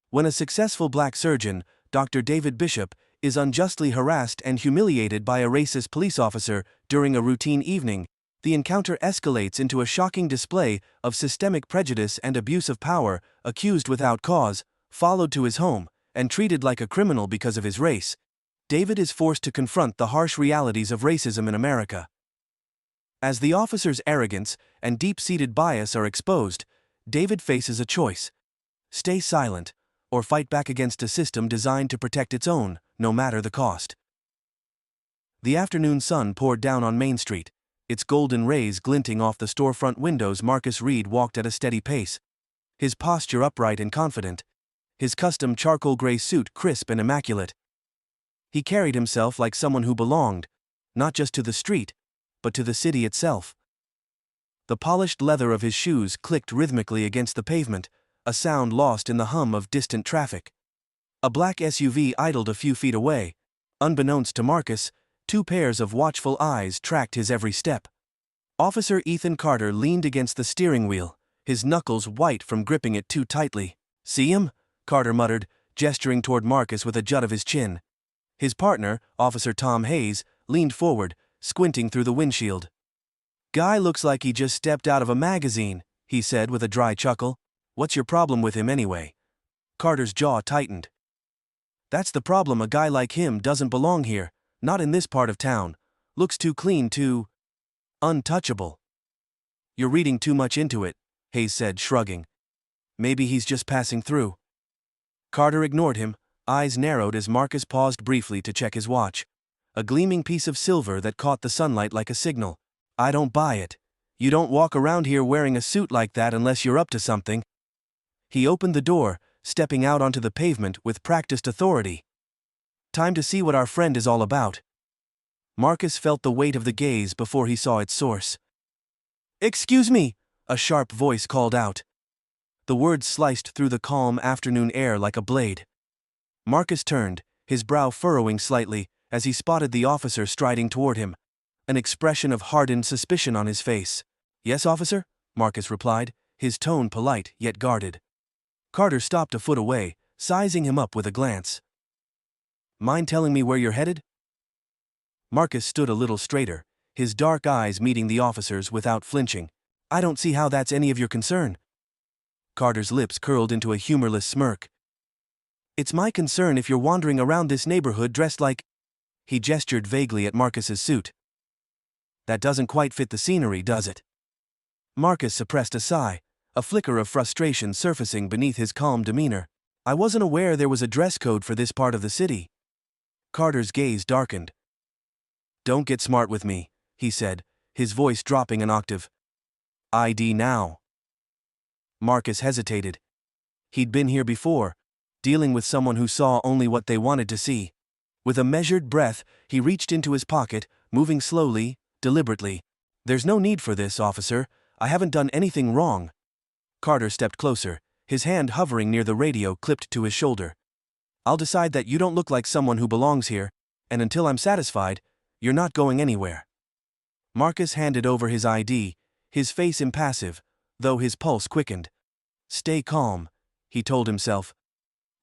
When a successful black surgeon, Dr. David Bishop, is unjustly harassed and humiliated by a racist police officer during a routine evening, the encounter escalates into a shocking display of systemic prejudice and abuse of power. Accused without cause, followed to his home, and treated like a criminal because of his race, David is forced to confront the harsh realities of racism in America. As the officer's arrogance and deep-seated bias are exposed, David faces a choice: stay silent, or fight back against a system designed to protect its own, no matter the cost. The afternoon sun poured down on Main Street, its golden rays glinting off the storefront windows. Marcus Reed walked at a steady pace, his posture upright and confident, his custom charcoal gray suit crisp and immaculate. He carried himself like someone who belonged, not just to the street, but to the city itself. The polished leather of his shoes clicked rhythmically against the pavement, a sound lost in the hum of distant traffic. A black SUV idled a few feet away. Unbeknownst to Marcus, two pairs of watchful eyes tracked his every step. Officer Ethan Carter leaned against the steering wheel, his knuckles white from gripping it too tightly. "See him?" Carter muttered, gesturing toward Marcus with a jut of his chin. His partner, Officer Tom Hayes, leaned forward, squinting through the windshield. "Guy looks like he just stepped out of a magazine," he said with a dry chuckle. "What's your problem with him anyway?" Carter's jaw tightened. "That's the problem. A guy like him doesn't belong here, not in this part of town. Looks too clean, too untouchable." "You're reading too much into it," Hayes said, shrugging. "Maybe he's just passing through." Carter ignored him, eyes narrowed as Marcus paused briefly to check his watch. A gleaming piece of silver that caught the sunlight like a signal. "I don't buy it. You don't walk around here wearing a suit like that unless you're up to something." He opened the door, stepping out onto the pavement with practiced authority. "Time to see what our friend is all about." Marcus felt the weight of the gaze before he saw its source. "Excuse me," a sharp voice called out. The words sliced through the calm afternoon air like a blade. Marcus turned, his brow furrowing slightly, as he spotted the officer striding toward him, an expression of hardened suspicion on his face. "Yes, officer?" Marcus replied, his tone polite yet guarded. Carter stopped a foot away, sizing him up with a glance. "Mind telling me where you're headed?" Marcus stood a little straighter, his dark eyes meeting the officer's without flinching. "I don't see how that's any of your concern." Carter's lips curled into a humorless smirk. "It's my concern if you're wandering around this neighborhood dressed like—" He gestured vaguely at Marcus's suit. "That doesn't quite fit the scenery, does it?" Marcus suppressed a sigh, a flicker of frustration surfacing beneath his calm demeanor. "I wasn't aware there was a dress code for this part of the city." Carter's gaze darkened. "Don't get smart with me," he said, his voice dropping an octave. "ID now." Marcus hesitated. He'd been here before, dealing with someone who saw only what they wanted to see. With a measured breath, he reached into his pocket, moving slowly, deliberately. "There's no need for this, officer. I haven't done anything wrong." Carter stepped closer, his hand hovering near the radio clipped to his shoulder. "I'll decide that you don't look like someone who belongs here, and until I'm satisfied, you're not going anywhere." Marcus handed over his ID, his face impassive, though his pulse quickened. "Stay calm," he told himself.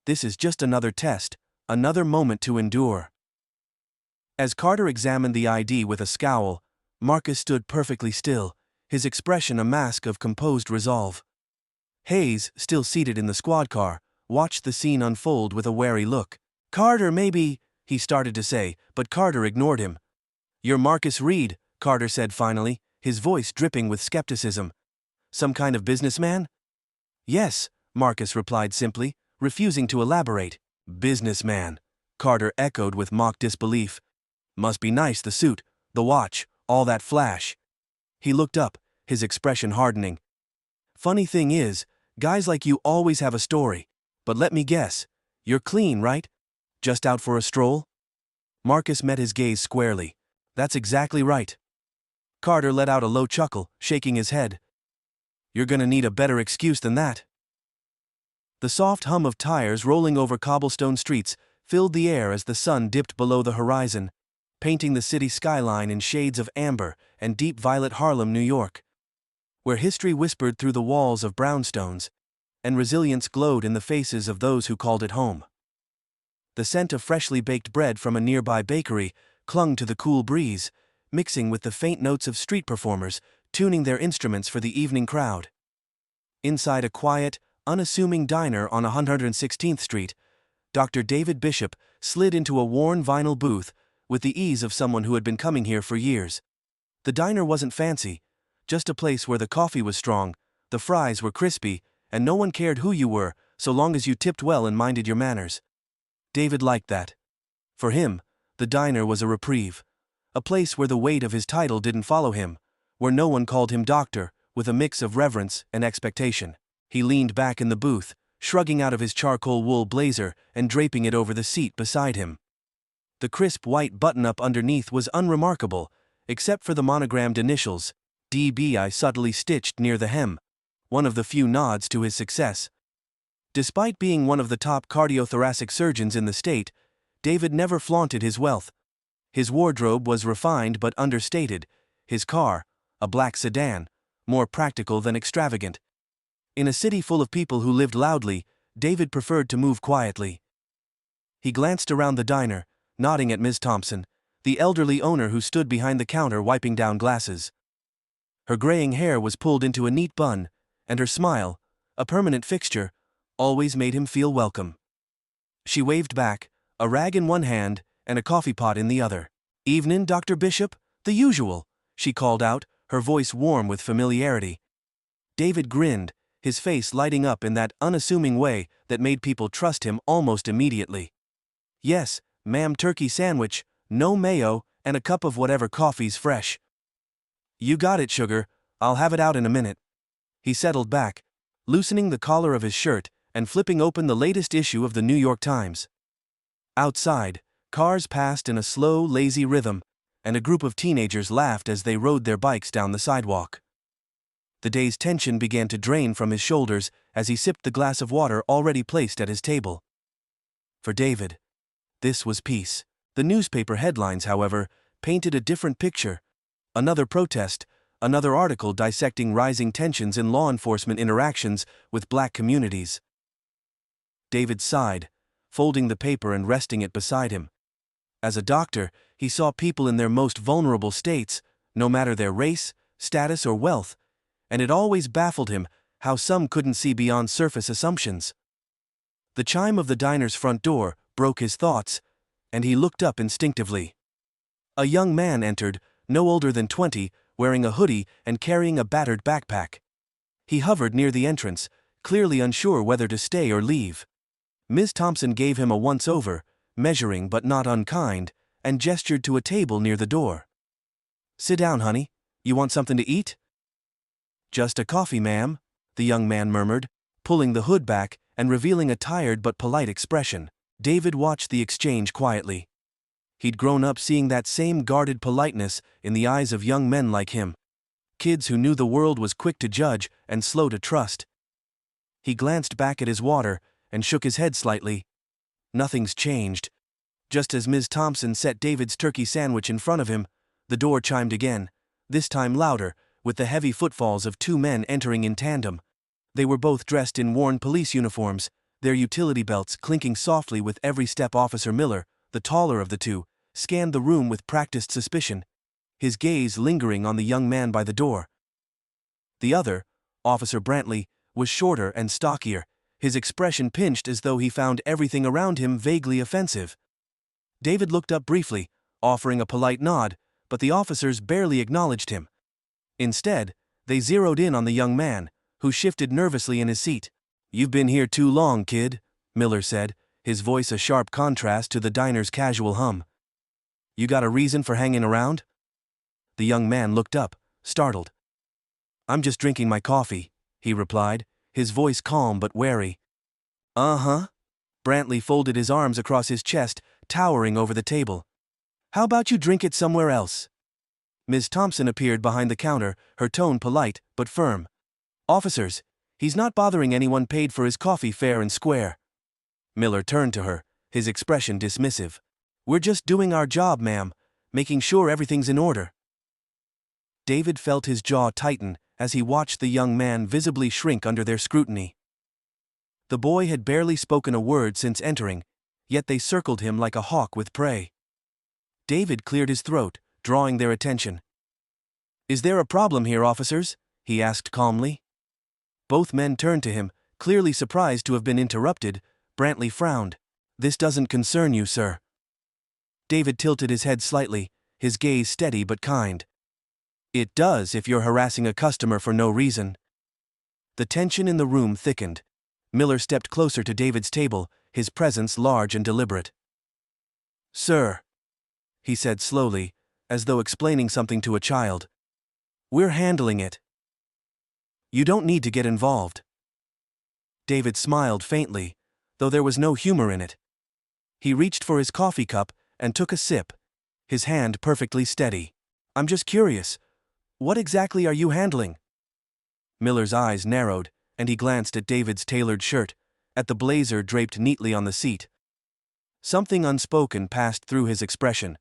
"This is just another test, another moment to endure." As Carter examined the ID with a scowl, Marcus stood perfectly still, his expression a mask of composed resolve. Hayes, still seated in the squad car, watched the scene unfold with a wary look. "Carter, maybe," he started to say, but Carter ignored him. "You're Marcus Reed," Carter said finally, his voice dripping with skepticism. "Some kind of businessman?" "Yes," Marcus replied simply, refusing to elaborate. "Businessman," Carter echoed with mock disbelief. "Must be nice, the suit, the watch, all that flash." He looked up, his expression hardening. "Funny thing is, guys like you always have a story. But let me guess, you're clean, right? Just out for a stroll?" Marcus met his gaze squarely. "That's exactly right." Carter let out a low chuckle, shaking his head. "You're gonna need a better excuse than that." The soft hum of tires rolling over cobblestone streets filled the air as the sun dipped below the horizon, painting the city skyline in shades of amber and deep violet. Harlem, New York, where history whispered through the walls of brownstones, and resilience glowed in the faces of those who called it home. The scent of freshly baked bread from a nearby bakery clung to the cool breeze, mixing with the faint notes of street performers tuning their instruments for the evening crowd. Inside a quiet, unassuming diner on 116th Street, Dr. David Bishop slid into a worn vinyl booth with the ease of someone who had been coming here for years. The diner wasn't fancy, just a place where the coffee was strong, the fries were crispy, and no one cared who you were so long as you tipped well and minded your manners. David liked that. For him, the diner was a reprieve, a place where the weight of his title didn't follow him, where no one called him doctor, with a mix of reverence and expectation. He leaned back in the booth, shrugging out of his charcoal wool blazer and draping it over the seat beside him. The crisp white button-up underneath was unremarkable, except for the monogrammed initials, DBI, subtly stitched near the hem, one of the few nods to his success. Despite being one of the top cardiothoracic surgeons in the state, David never flaunted his wealth. His wardrobe was refined but understated, his car, a black sedan, more practical than extravagant. In a city full of people who lived loudly, David preferred to move quietly. He glanced around the diner, nodding at Ms. Thompson, the elderly owner who stood behind the counter wiping down glasses. Her graying hair was pulled into a neat bun, and her smile, a permanent fixture, always made him feel welcome. She waved back, a rag in one hand and a coffee pot in the other. "Evenin', Dr. Bishop, the usual," she called out, her voice warm with familiarity. David grinned, his face lighting up in that unassuming way that made people trust him almost immediately. "Yes, ma'am, turkey sandwich, no mayo, and a cup of whatever coffee's fresh." "You got it, sugar, I'll have it out in a minute." He settled back, loosening the collar of his shirt and flipping open the latest issue of the New York Times. Outside, cars passed in a slow, lazy rhythm, and a group of teenagers laughed as they rode their bikes down the sidewalk. The day's tension began to drain from his shoulders as he sipped the glass of water already placed at his table. For David, this was peace. The newspaper headlines, however, painted a different picture. Another protest, another article dissecting rising tensions in law enforcement interactions with black communities. David sighed, folding the paper and resting it beside him. As a doctor, he saw people in their most vulnerable states, no matter their race, status, or wealth, and it always baffled him how some couldn't see beyond surface assumptions. The chime of the diner's front door broke his thoughts, and he looked up instinctively. A young man entered, no older than 20, wearing a hoodie and carrying a battered backpack. He hovered near the entrance, clearly unsure whether to stay or leave. Ms. Thompson gave him a once-over, measuring but not unkind, and gestured to a table near the door. "Sit down, honey. You want something to eat?" "Just a coffee, ma'am," the young man murmured, pulling the hood back and revealing a tired but polite expression. David watched the exchange quietly. He'd grown up seeing that same guarded politeness in the eyes of young men like him. Kids who knew the world was quick to judge and slow to trust. He glanced back at his water and shook his head slightly. Nothing's changed. Just as Ms. Thompson set David's turkey sandwich in front of him, the door chimed again, this time louder, with the heavy footfalls of two men entering in tandem. They were both dressed in worn police uniforms, their utility belts clinking softly with every step. Officer Miller, the taller of the two, scanned the room with practiced suspicion, his gaze lingering on the young man by the door. The other, Officer Brantley, was shorter and stockier, his expression pinched as though he found everything around him vaguely offensive. David looked up briefly, offering a polite nod, but the officers barely acknowledged him. Instead, they zeroed in on the young man, who shifted nervously in his seat. "You've been here too long, kid," Miller said, his voice a sharp contrast to the diner's casual hum. "You got a reason for hanging around?" The young man looked up, startled. "I'm just drinking my coffee," he replied, his voice calm but wary. "Uh-huh." Brantley folded his arms across his chest, towering over the table. "How about you drink it somewhere else?" Ms. Thompson appeared behind the counter, her tone polite but firm. "Officers, he's not bothering anyone, paid for his coffee fair and square." Miller turned to her, his expression dismissive. "We're just doing our job, ma'am, making sure everything's in order." David felt his jaw tighten as he watched the young man visibly shrink under their scrutiny. The boy had barely spoken a word since entering, yet they circled him like a hawk with prey. David cleared his throat, drawing their attention. "Is there a problem here, officers?" he asked calmly. Both men turned to him, clearly surprised to have been interrupted. Brantley frowned. "This doesn't concern you, sir." David tilted his head slightly, his gaze steady but kind. "It does if you're harassing a customer for no reason." The tension in the room thickened. Miller stepped closer to David's table, his presence large and deliberate. "Sir," he said slowly, as though explaining something to a child, "we're handling it. You don't need to get involved." David smiled faintly, though there was no humor in it. He reached for his coffee cup and took a sip, his hand perfectly steady. "I'm just curious. What exactly are you handling?" Miller's eyes narrowed, and he glanced at David's tailored shirt, at the blazer draped neatly on the seat. Something unspoken passed through his expression,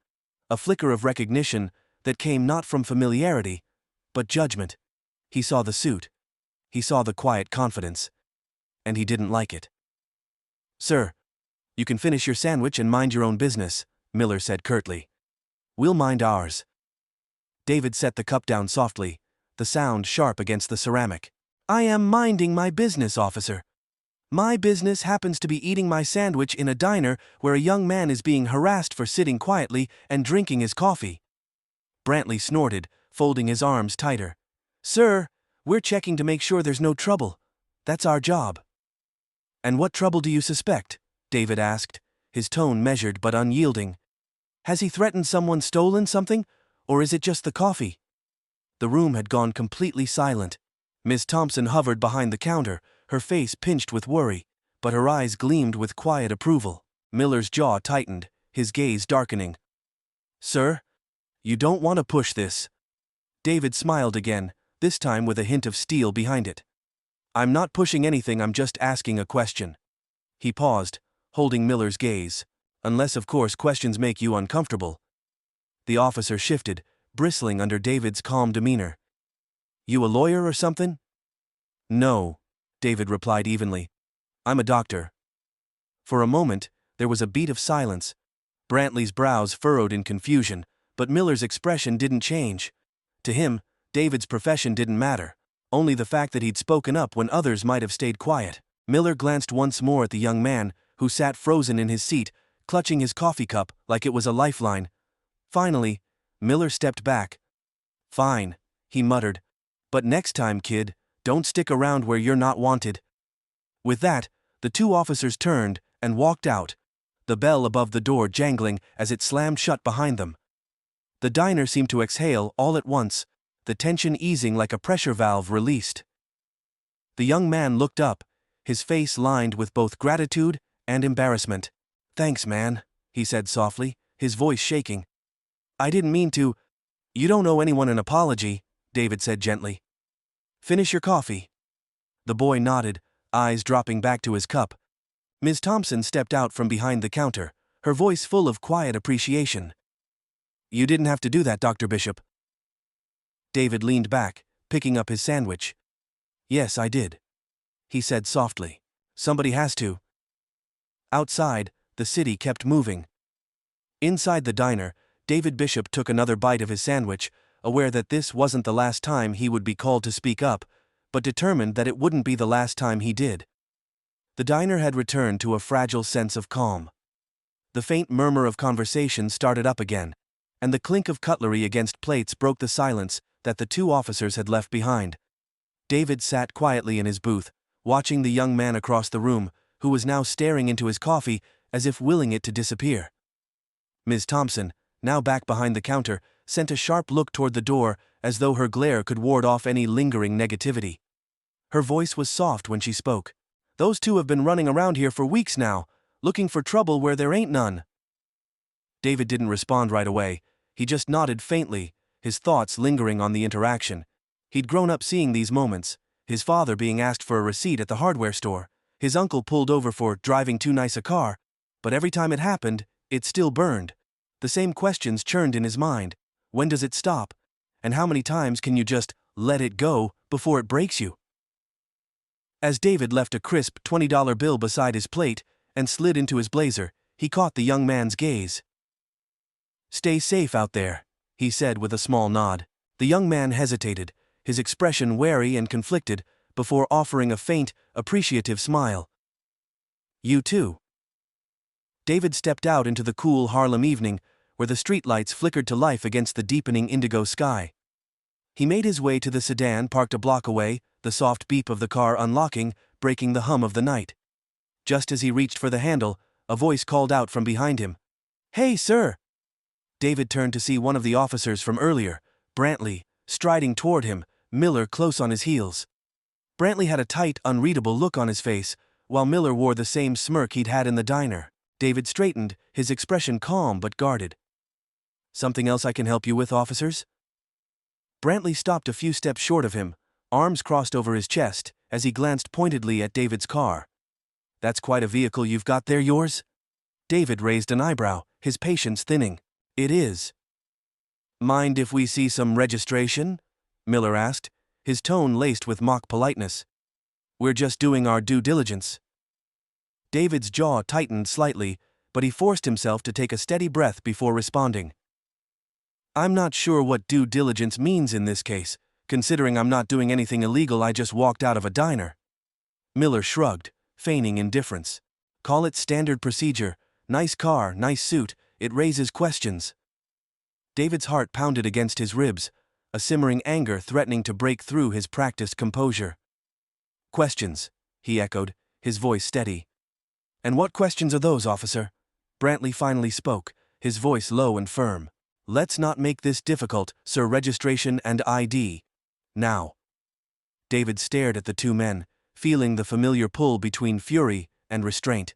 a flicker of recognition that came not from familiarity, but judgment. He saw the suit. He saw the quiet confidence. And he didn't like it. "Sir, you can finish your sandwich and mind your own business," Miller said curtly. "We'll mind ours." David set the cup down softly, the sound sharp against the ceramic. "I am minding my business, officer. My business happens to be eating my sandwich in a diner where a young man is being harassed for sitting quietly and drinking his coffee." Brantley snorted, folding his arms tighter. "Sir, we're checking to make sure there's no trouble. That's our job." "And what trouble do you suspect?" David asked, his tone measured but unyielding. "Has he threatened someone, stolen something, or is it just the coffee?" The room had gone completely silent. Miss Thompson hovered behind the counter, her face pinched with worry, but her eyes gleamed with quiet approval. Miller's jaw tightened, his gaze darkening. "Sir, you don't want to push this." David smiled again, this time with a hint of steel behind it. "I'm not pushing anything, I'm just asking a question." He paused, holding Miller's gaze. "Unless, of course, questions make you uncomfortable." The officer shifted, bristling under David's calm demeanor. "You a lawyer or something?" "No," David replied evenly. "I'm a doctor." For a moment, there was a beat of silence. Brantley's brows furrowed in confusion, but Miller's expression didn't change. To him, David's profession didn't matter, only the fact that he'd spoken up when others might have stayed quiet. Miller glanced once more at the young man, who sat frozen in his seat, clutching his coffee cup like it was a lifeline. Finally, Miller stepped back. "Fine," he muttered. "But next time, kid, don't stick around where you're not wanted." With that, the two officers turned and walked out, the bell above the door jangling as it slammed shut behind them. The diner seemed to exhale all at once, the tension easing like a pressure valve released. The young man looked up, his face lined with both gratitude and embarrassment. "Thanks, man," he said softly, his voice shaking. "I didn't mean to." "You don't owe anyone an apology," David said gently. "Finish your coffee." The boy nodded, eyes dropping back to his cup. Ms. Thompson stepped out from behind the counter, her voice full of quiet appreciation. "You didn't have to do that, Dr. Bishop." David leaned back, picking up his sandwich. "Yes, I did," he said softly. "Somebody has to." Outside, the city kept moving. Inside the diner, David Bishop took another bite of his sandwich, aware that this wasn't the last time he would be called to speak up, but determined that it wouldn't be the last time he did. The diner had returned to a fragile sense of calm. The faint murmur of conversation started up again, and the clink of cutlery against plates broke the silence that the two officers had left behind. David sat quietly in his booth, watching the young man across the room, who was now staring into his coffee as if willing it to disappear. Ms. Thompson, now back behind the counter, sent a sharp look toward the door as though her glare could ward off any lingering negativity. Her voice was soft when she spoke. "Those two have been running around here for weeks now, looking for trouble where there ain't none." David didn't respond right away, he just nodded faintly, his thoughts lingering on the interaction. He'd grown up seeing these moments, his father being asked for a receipt at the hardware store, his uncle pulled over for driving too nice a car, but every time it happened, it still burned. The same questions churned in his mind. When does it stop? And how many times can you just let it go before it breaks you? As David left a crisp $20 bill beside his plate and slid into his blazer, he caught the young man's gaze. "Stay safe out there," he said with a small nod. The young man hesitated, his expression wary and conflicted, before offering a faint, appreciative smile. "You too." David stepped out into the cool Harlem evening, where the streetlights flickered to life against the deepening indigo sky. He made his way to the sedan parked a block away, the soft beep of the car unlocking, breaking the hum of the night. Just as he reached for the handle, a voice called out from behind him. "Hey, sir!" David turned to see one of the officers from earlier, Brantley, striding toward him, Miller close on his heels. Brantley had a tight, unreadable look on his face, while Miller wore the same smirk he'd had in the diner. David straightened, his expression calm but guarded. "Something else I can help you with, officers?" Brantley stopped a few steps short of him, arms crossed over his chest, as he glanced pointedly at David's car. "That's quite a vehicle you've got there, yours?" David raised an eyebrow, his patience thinning. "It is." "Mind if we see some registration?" Miller asked, his tone laced with mock politeness. "We're just doing our due diligence." David's jaw tightened slightly, but he forced himself to take a steady breath before responding. "I'm not sure what due diligence means in this case, considering I'm not doing anything illegal. I just walked out of a diner." Miller shrugged, feigning indifference. "Call it standard procedure. Nice car, nice suit, it raises questions." David's heart pounded against his ribs, a simmering anger threatening to break through his practiced composure. "Questions," he echoed, his voice steady. "And what questions are those, officer?" Brantley finally spoke, his voice low and firm. "Let's not make this difficult, sir. Registration and ID. Now." David stared at the two men, feeling the familiar pull between fury and restraint.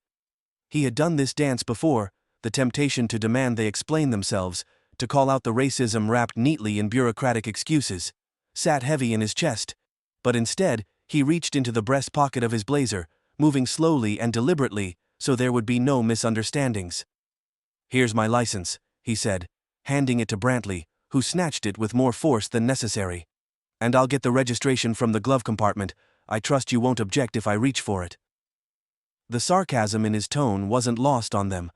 He had done this dance before, the temptation to demand they explain themselves, to call out the racism wrapped neatly in bureaucratic excuses, sat heavy in his chest. But instead, he reached into the breast pocket of his blazer, moving slowly and deliberately, so there would be no misunderstandings. "Here's my license," he said, handing it to Brantley, who snatched it with more force than necessary. "And I'll get the registration from the glove compartment. I trust you won't object if I reach for it." The sarcasm in his tone wasn't lost on them.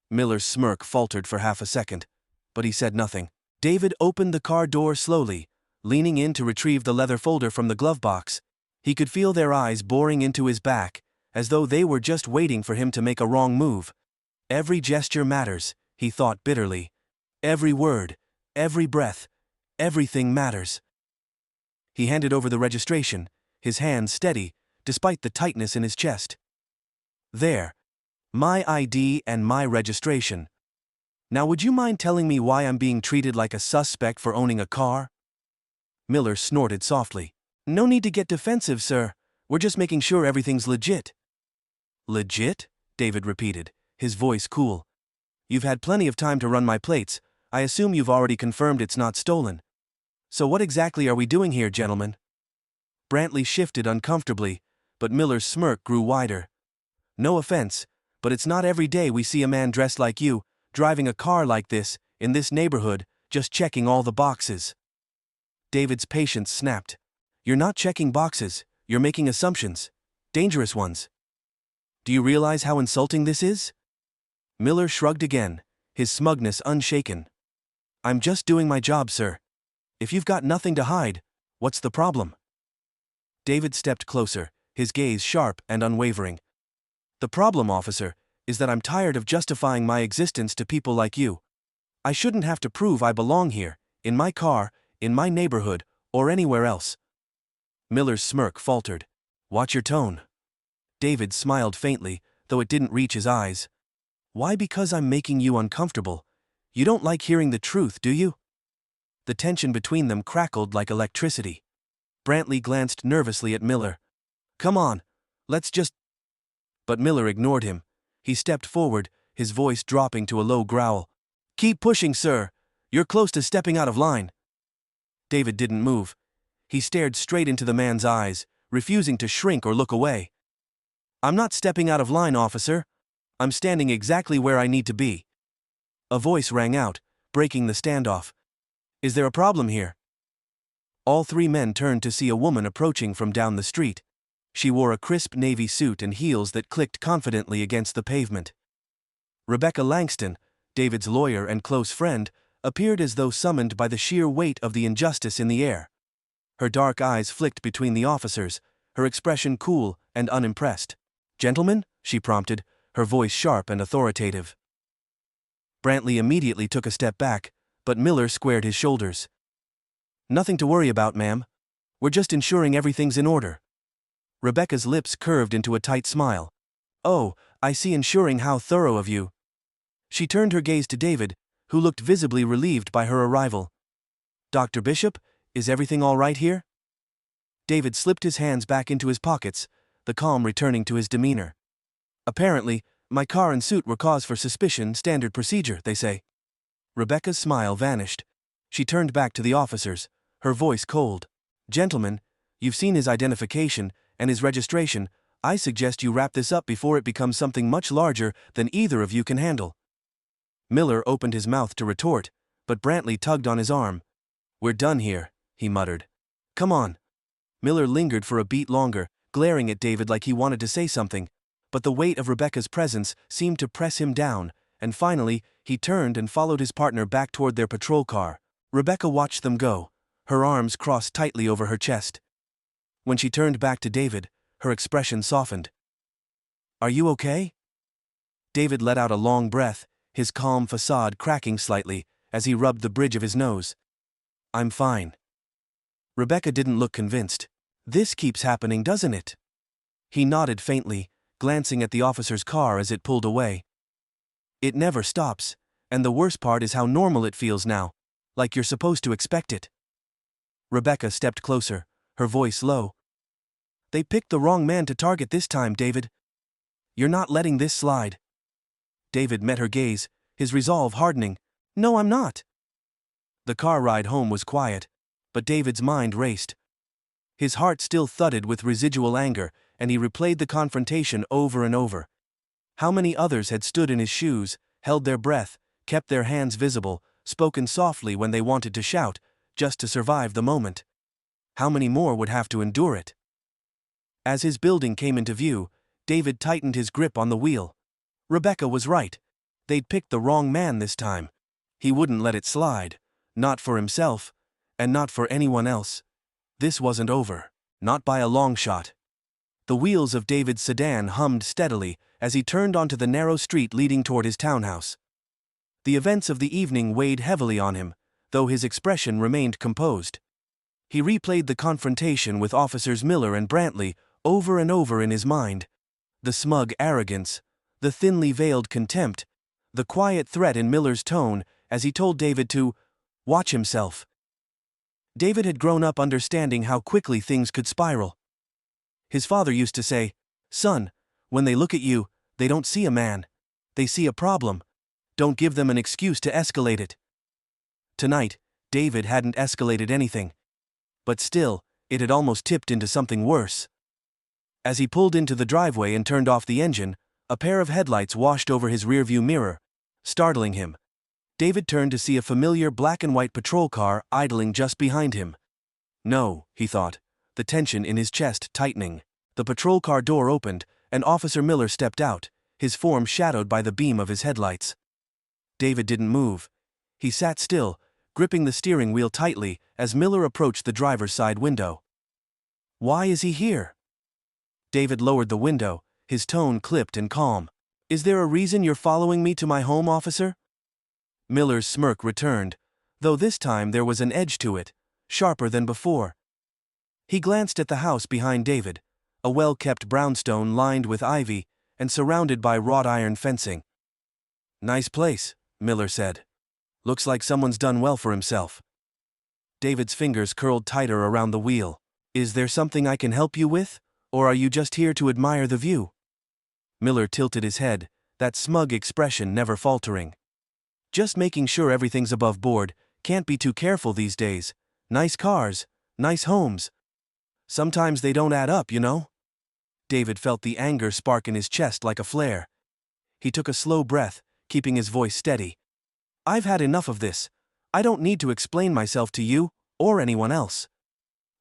Miller's smirk faltered for half a second, but he said nothing. David opened the car door slowly, leaning in to retrieve the leather folder from the glove box. He could feel their eyes boring into his back, as though they were just waiting for him to make a wrong move. Every gesture matters, he thought bitterly. Every word, every breath, everything matters. He handed over the registration, his hands steady, despite the tightness in his chest. "There. My ID and my registration. Now would you mind telling me why I'm being treated like a suspect for owning a car?" Miller snorted softly. "No need to get defensive, sir. We're just making sure everything's legit." "Legit?" David repeated, his voice cool. "You've had plenty of time to run my plates. I assume you've already confirmed it's not stolen. So what exactly are we doing here, gentlemen?" Brantley shifted uncomfortably, but Miller's smirk grew wider. "No offense, but it's not every day we see a man dressed like you, driving a car like this, in this neighborhood, just checking all the boxes." David's patience snapped. "You're not checking boxes, you're making assumptions. Dangerous ones. Do you realize how insulting this is?" Miller shrugged again, his smugness unshaken. "I'm just doing my job, sir. If you've got nothing to hide, what's the problem?" David stepped closer, his gaze sharp and unwavering. "The problem, officer, is that I'm tired of justifying my existence to people like you. I shouldn't have to prove I belong here, in my car, in my neighborhood, or anywhere else." Miller's smirk faltered. "Watch your tone." David smiled faintly, though it didn't reach his eyes. "Why? Because I'm making you uncomfortable. You don't like hearing the truth, do you?" The tension between them crackled like electricity. Brantley glanced nervously at Miller. "Come on, let's just—" But Miller ignored him. He stepped forward, his voice dropping to a low growl. "Keep pushing, sir. You're close to stepping out of line." David didn't move. He stared straight into the man's eyes, refusing to shrink or look away. "I'm not stepping out of line, officer. I'm standing exactly where I need to be." A voice rang out, breaking the standoff. "Is there a problem here?" All three men turned to see a woman approaching from down the street. She wore a crisp navy suit and heels that clicked confidently against the pavement. Rebecca Langston, David's lawyer and close friend, appeared as though summoned by the sheer weight of the injustice in the air. Her dark eyes flicked between the officers, her expression cool and unimpressed. "Gentlemen?" she prompted, her voice sharp and authoritative. Brantley immediately took a step back, but Miller squared his shoulders. "Nothing to worry about, ma'am. We're just ensuring everything's in order." Rebecca's lips curved into a tight smile. "Oh, I see, ensuring, how thorough of you." She turned her gaze to David, who looked visibly relieved by her arrival. "Dr. Bishop, is everything all right here?" David slipped his hands back into his pockets, the calm returning to his demeanor. "Apparently, my car and suit were cause for suspicion, standard procedure, they say." Rebecca's smile vanished. She turned back to the officers, her voice cold. "Gentlemen, you've seen his identification and his registration. I suggest you wrap this up before it becomes something much larger than either of you can handle." Miller opened his mouth to retort, but Brantley tugged on his arm. "We're done here," he muttered. "Come on." Miller lingered for a beat longer, glaring at David like he wanted to say something, but the weight of Rebecca's presence seemed to press him down, and finally, he turned and followed his partner back toward their patrol car. Rebecca watched them go, her arms crossed tightly over her chest. When she turned back to David, her expression softened. "Are you okay?" David let out a long breath, his calm facade cracking slightly as he rubbed the bridge of his nose. "I'm fine." Rebecca didn't look convinced. "This keeps happening, doesn't it?" He nodded faintly, glancing at the officer's car as it pulled away. "It never stops, and the worst part is how normal it feels now, like you're supposed to expect it." Rebecca stepped closer, her voice low. "They picked the wrong man to target this time, David. You're not letting this slide." David met her gaze, his resolve hardening. "No, I'm not." The car ride home was quiet, but David's mind raced. His heart still thudded with residual anger, and he replayed the confrontation over and over. How many others had stood in his shoes, held their breath, kept their hands visible, spoken softly when they wanted to shout, just to survive the moment? How many more would have to endure it? As his building came into view, David tightened his grip on the wheel. Rebecca was right. They'd picked the wrong man this time. He wouldn't let it slide. Not for himself, and not for anyone else. This wasn't over. Not by a long shot. The wheels of David's sedan hummed steadily as he turned onto the narrow street leading toward his townhouse. The events of the evening weighed heavily on him, though his expression remained composed. He replayed the confrontation with Officers Miller and Brantley over and over in his mind. The smug arrogance, the thinly veiled contempt, the quiet threat in Miller's tone as he told David to watch himself. David had grown up understanding how quickly things could spiral. His father used to say, "Son, when they look at you, they don't see a man. They see a problem. Don't give them an excuse to escalate it." Tonight, David hadn't escalated anything. But still, it had almost tipped into something worse. As he pulled into the driveway and turned off the engine, a pair of headlights washed over his rearview mirror, startling him. David turned to see a familiar black and white patrol car idling just behind him. No, he thought, the tension in his chest tightening. The patrol car door opened, and Officer Miller stepped out, his form shadowed by the beam of his headlights. David didn't move. He sat still, gripping the steering wheel tightly as Miller approached the driver's side window. "Why is he here?" David lowered the window, his tone clipped and calm. "Is there a reason you're following me to my home, officer?" Miller's smirk returned, though this time there was an edge to it, sharper than before. He glanced at the house behind David, a well-kept brownstone lined with ivy and surrounded by wrought iron fencing. "Nice place," Miller said. "Looks like someone's done well for himself." David's fingers curled tighter around the wheel. "Is there something I can help you with, or are you just here to admire the view?" Miller tilted his head, that smug expression never faltering. "Just making sure everything's above board. Can't be too careful these days. Nice cars, nice homes. Sometimes they don't add up, you know." David felt the anger spark in his chest like a flare. He took a slow breath, keeping his voice steady. "I've had enough of this. I don't need to explain myself to you, or anyone else."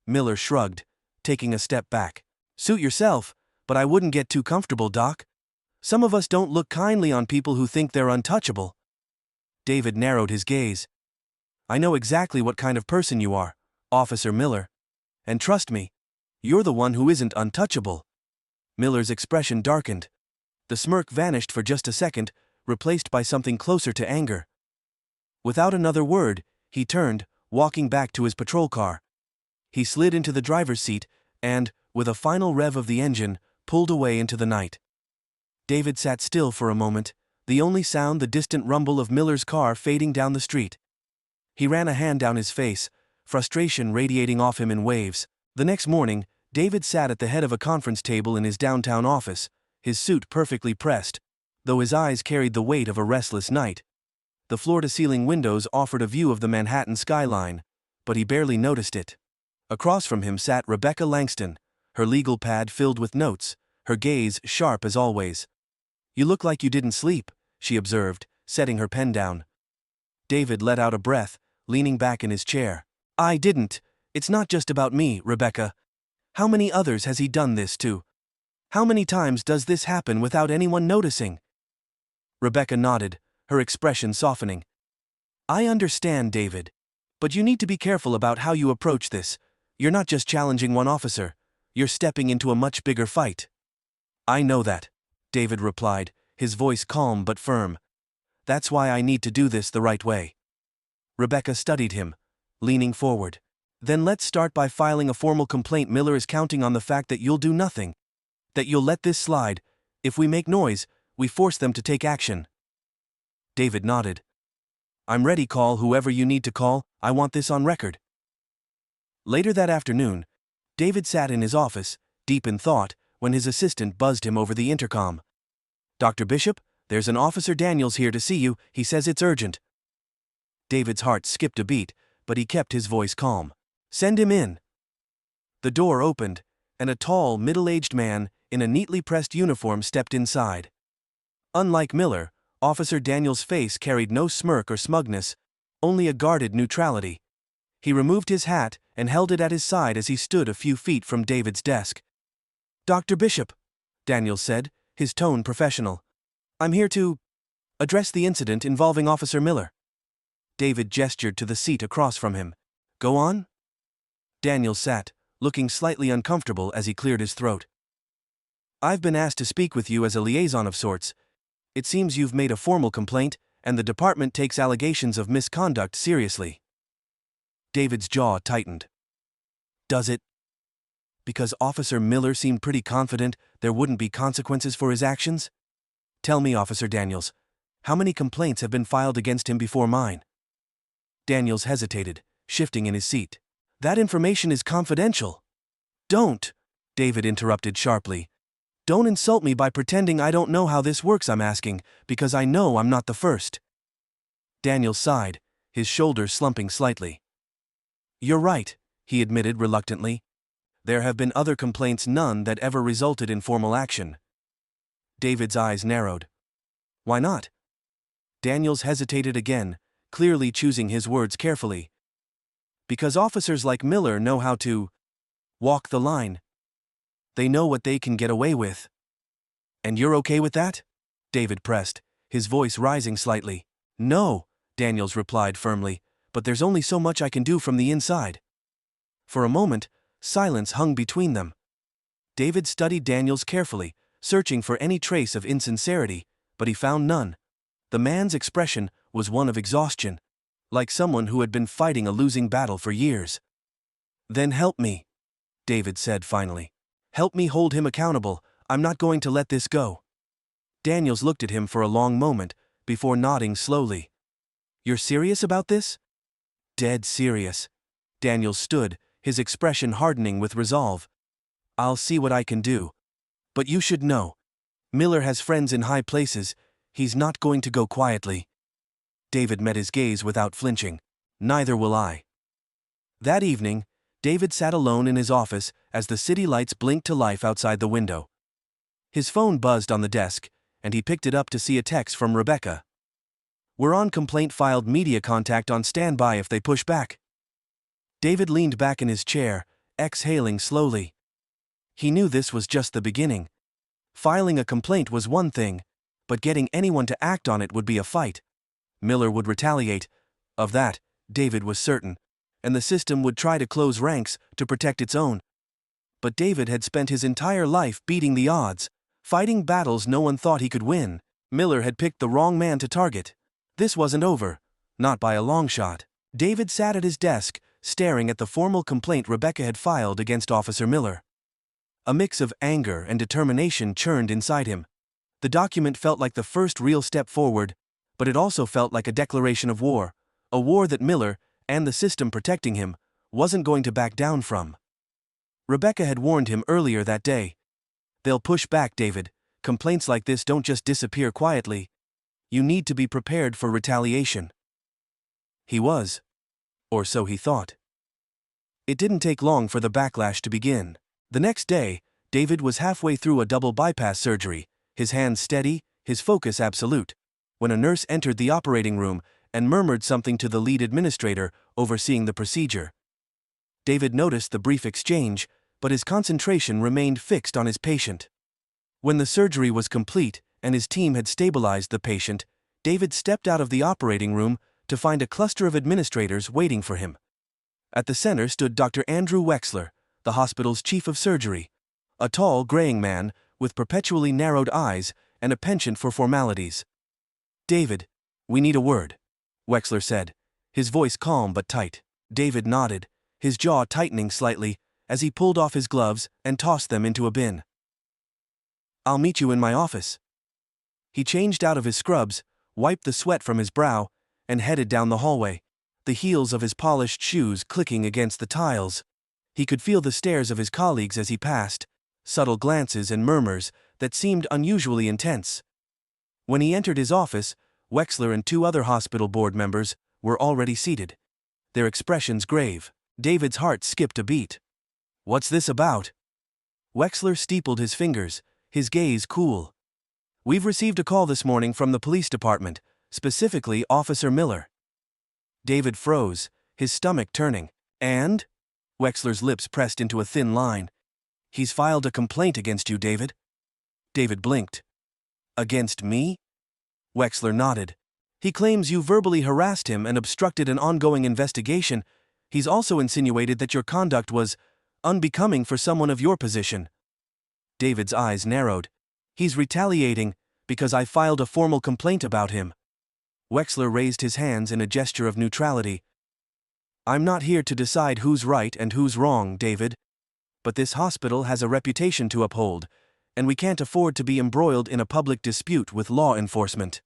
Miller shrugged, taking a step back. Suit yourself, but I wouldn't get too comfortable, Doc. Some of us don't look kindly on people who think they're untouchable. David narrowed his gaze. I know exactly what kind of person you are, Officer Miller. And trust me, you're the one who isn't untouchable. Miller's expression darkened. The smirk vanished for just a second, replaced by something closer to anger. Without another word, he turned, walking back to his patrol car. He slid into the driver's seat and, with a final rev of the engine, pulled away into the night. David sat still for a moment, the only sound the distant rumble of Miller's car fading down the street. He ran a hand down his face, frustration radiating off him in waves. The next morning, David sat at the head of a conference table in his downtown office, his suit perfectly pressed, though his eyes carried the weight of a restless night. The floor-to-ceiling windows offered a view of the Manhattan skyline, but he barely noticed it. Across from him sat Rebecca Langston, her legal pad filled with notes, her gaze sharp as always. You look like you didn't sleep, she observed, setting her pen down. David let out a breath, leaning back in his chair. I didn't. It's not just about me, Rebecca. How many others has he done this to? How many times does this happen without anyone noticing? Rebecca nodded, her expression softening. I understand, David. But you need to be careful about how you approach this. You're not just challenging one officer. You're stepping into a much bigger fight. I know that, David replied, his voice calm but firm. That's why I need to do this the right way. Rebecca studied him, leaning forward. Then let's start by filing a formal complaint. Miller is counting on the fact that you'll do nothing. That you'll let this slide. If we make noise, we force them to take action. David nodded. I'm ready. Call whoever you need to call. I want this on record. Later that afternoon, David sat in his office, deep in thought, when his assistant buzzed him over the intercom. Dr. Bishop, there's an Officer Daniels here to see you. He says it's urgent. David's heart skipped a beat, but he kept his voice calm. Send him in. The door opened, and a tall, middle-aged man, in a neatly pressed uniform stepped inside. Unlike Miller, Officer Daniels' face carried no smirk or smugness, only a guarded neutrality. He removed his hat and held it at his side as he stood a few feet from David's desk. Dr. Bishop, Daniels said, his tone professional. I'm here to address the incident involving Officer Miller. David gestured to the seat across from him. Go on? Daniels sat, looking slightly uncomfortable as he cleared his throat. I've been asked to speak with you as a liaison of sorts. It seems you've made a formal complaint, and the department takes allegations of misconduct seriously. David's jaw tightened. Does it? Because Officer Miller seemed pretty confident there wouldn't be consequences for his actions? Tell me, Officer Daniels, how many complaints have been filed against him before mine? Daniels hesitated, shifting in his seat. That information is confidential. Don't, David interrupted sharply. Don't insult me by pretending I don't know how this works. I'm asking, because I know I'm not the first. Daniels sighed, his shoulders slumping slightly. You're right, he admitted reluctantly. There have been other complaints, none that ever resulted in formal action. David's eyes narrowed. Why not? Daniels hesitated again, clearly choosing his words carefully. Because officers like Miller know how to walk the line. They know what they can get away with. And you're okay with that? David pressed, his voice rising slightly. No, Daniels replied firmly, but there's only so much I can do from the inside. For a moment, silence hung between them. David studied Daniels carefully, searching for any trace of insincerity, but he found none. The man's expression was one of exhaustion, like someone who had been fighting a losing battle for years. Then help me, David said finally. Help me hold him accountable. I'm not going to let this go. Daniels looked at him for a long moment, before nodding slowly. You're serious about this? Dead serious. Daniels stood, his expression hardening with resolve. I'll see what I can do. But you should know. Miller has friends in high places. He's not going to go quietly. David met his gaze without flinching. Neither will I. That evening, David sat alone in his office as the city lights blinked to life outside the window. His phone buzzed on the desk, and he picked it up to see a text from Rebecca. We're on complaint filed, media contact on standby if they push back. David leaned back in his chair, exhaling slowly. He knew this was just the beginning. Filing a complaint was one thing, but getting anyone to act on it would be a fight. Miller would retaliate. Of that, David was certain. And the system would try to close ranks to protect its own. But David had spent his entire life beating the odds, fighting battles no one thought he could win. Miller had picked the wrong man to target. This wasn't over. Not by a long shot. David sat at his desk, staring at the formal complaint Rebecca had filed against Officer Miller. A mix of anger and determination churned inside him. The document felt like the first real step forward, but it also felt like a declaration of war. A war that Miller, and the system protecting him, wasn't going to back down from. Rebecca had warned him earlier that day. They'll push back, David. Complaints like this don't just disappear quietly. You need to be prepared for retaliation. He was. Or so he thought. It didn't take long for the backlash to begin. The next day, David was halfway through a double bypass surgery, his hands steady, his focus absolute, when a nurse entered the operating room and murmured something to the lead administrator overseeing the procedure. David noticed the brief exchange, but his concentration remained fixed on his patient. When the surgery was complete and his team had stabilized the patient, David stepped out of the operating room to find a cluster of administrators waiting for him. At the center stood Dr. Andrew Wexler, the hospital's chief of surgery, a tall, graying man with perpetually narrowed eyes and a penchant for formalities. "David, we need a word," Wexler said, his voice calm but tight. David nodded, his jaw tightening slightly as he pulled off his gloves and tossed them into a bin. "I'll meet you in my office." He changed out of his scrubs, wiped the sweat from his brow, and headed down the hallway, the heels of his polished shoes clicking against the tiles. He could feel the stares of his colleagues as he passed, subtle glances and murmurs that seemed unusually intense. When he entered his office, Wexler and two other hospital board members were already seated, their expressions grave. David's heart skipped a beat. "What's this about?" Wexler steepled his fingers, his gaze cool. "We've received a call this morning from the police department, specifically Officer Miller." David froze, his stomach turning. "And?" Wexler's lips pressed into a thin line. "He's filed a complaint against you, David." David blinked. "Against me?" Wexler nodded. "He claims you verbally harassed him and obstructed an ongoing investigation. He's also insinuated that your conduct was unbecoming for someone of your position." David's eyes narrowed. "He's retaliating because I filed a formal complaint about him." Wexler raised his hands in a gesture of neutrality. "I'm not here to decide who's right and who's wrong, David. But this hospital has a reputation to uphold, and we can't afford to be embroiled in a public dispute with law enforcement."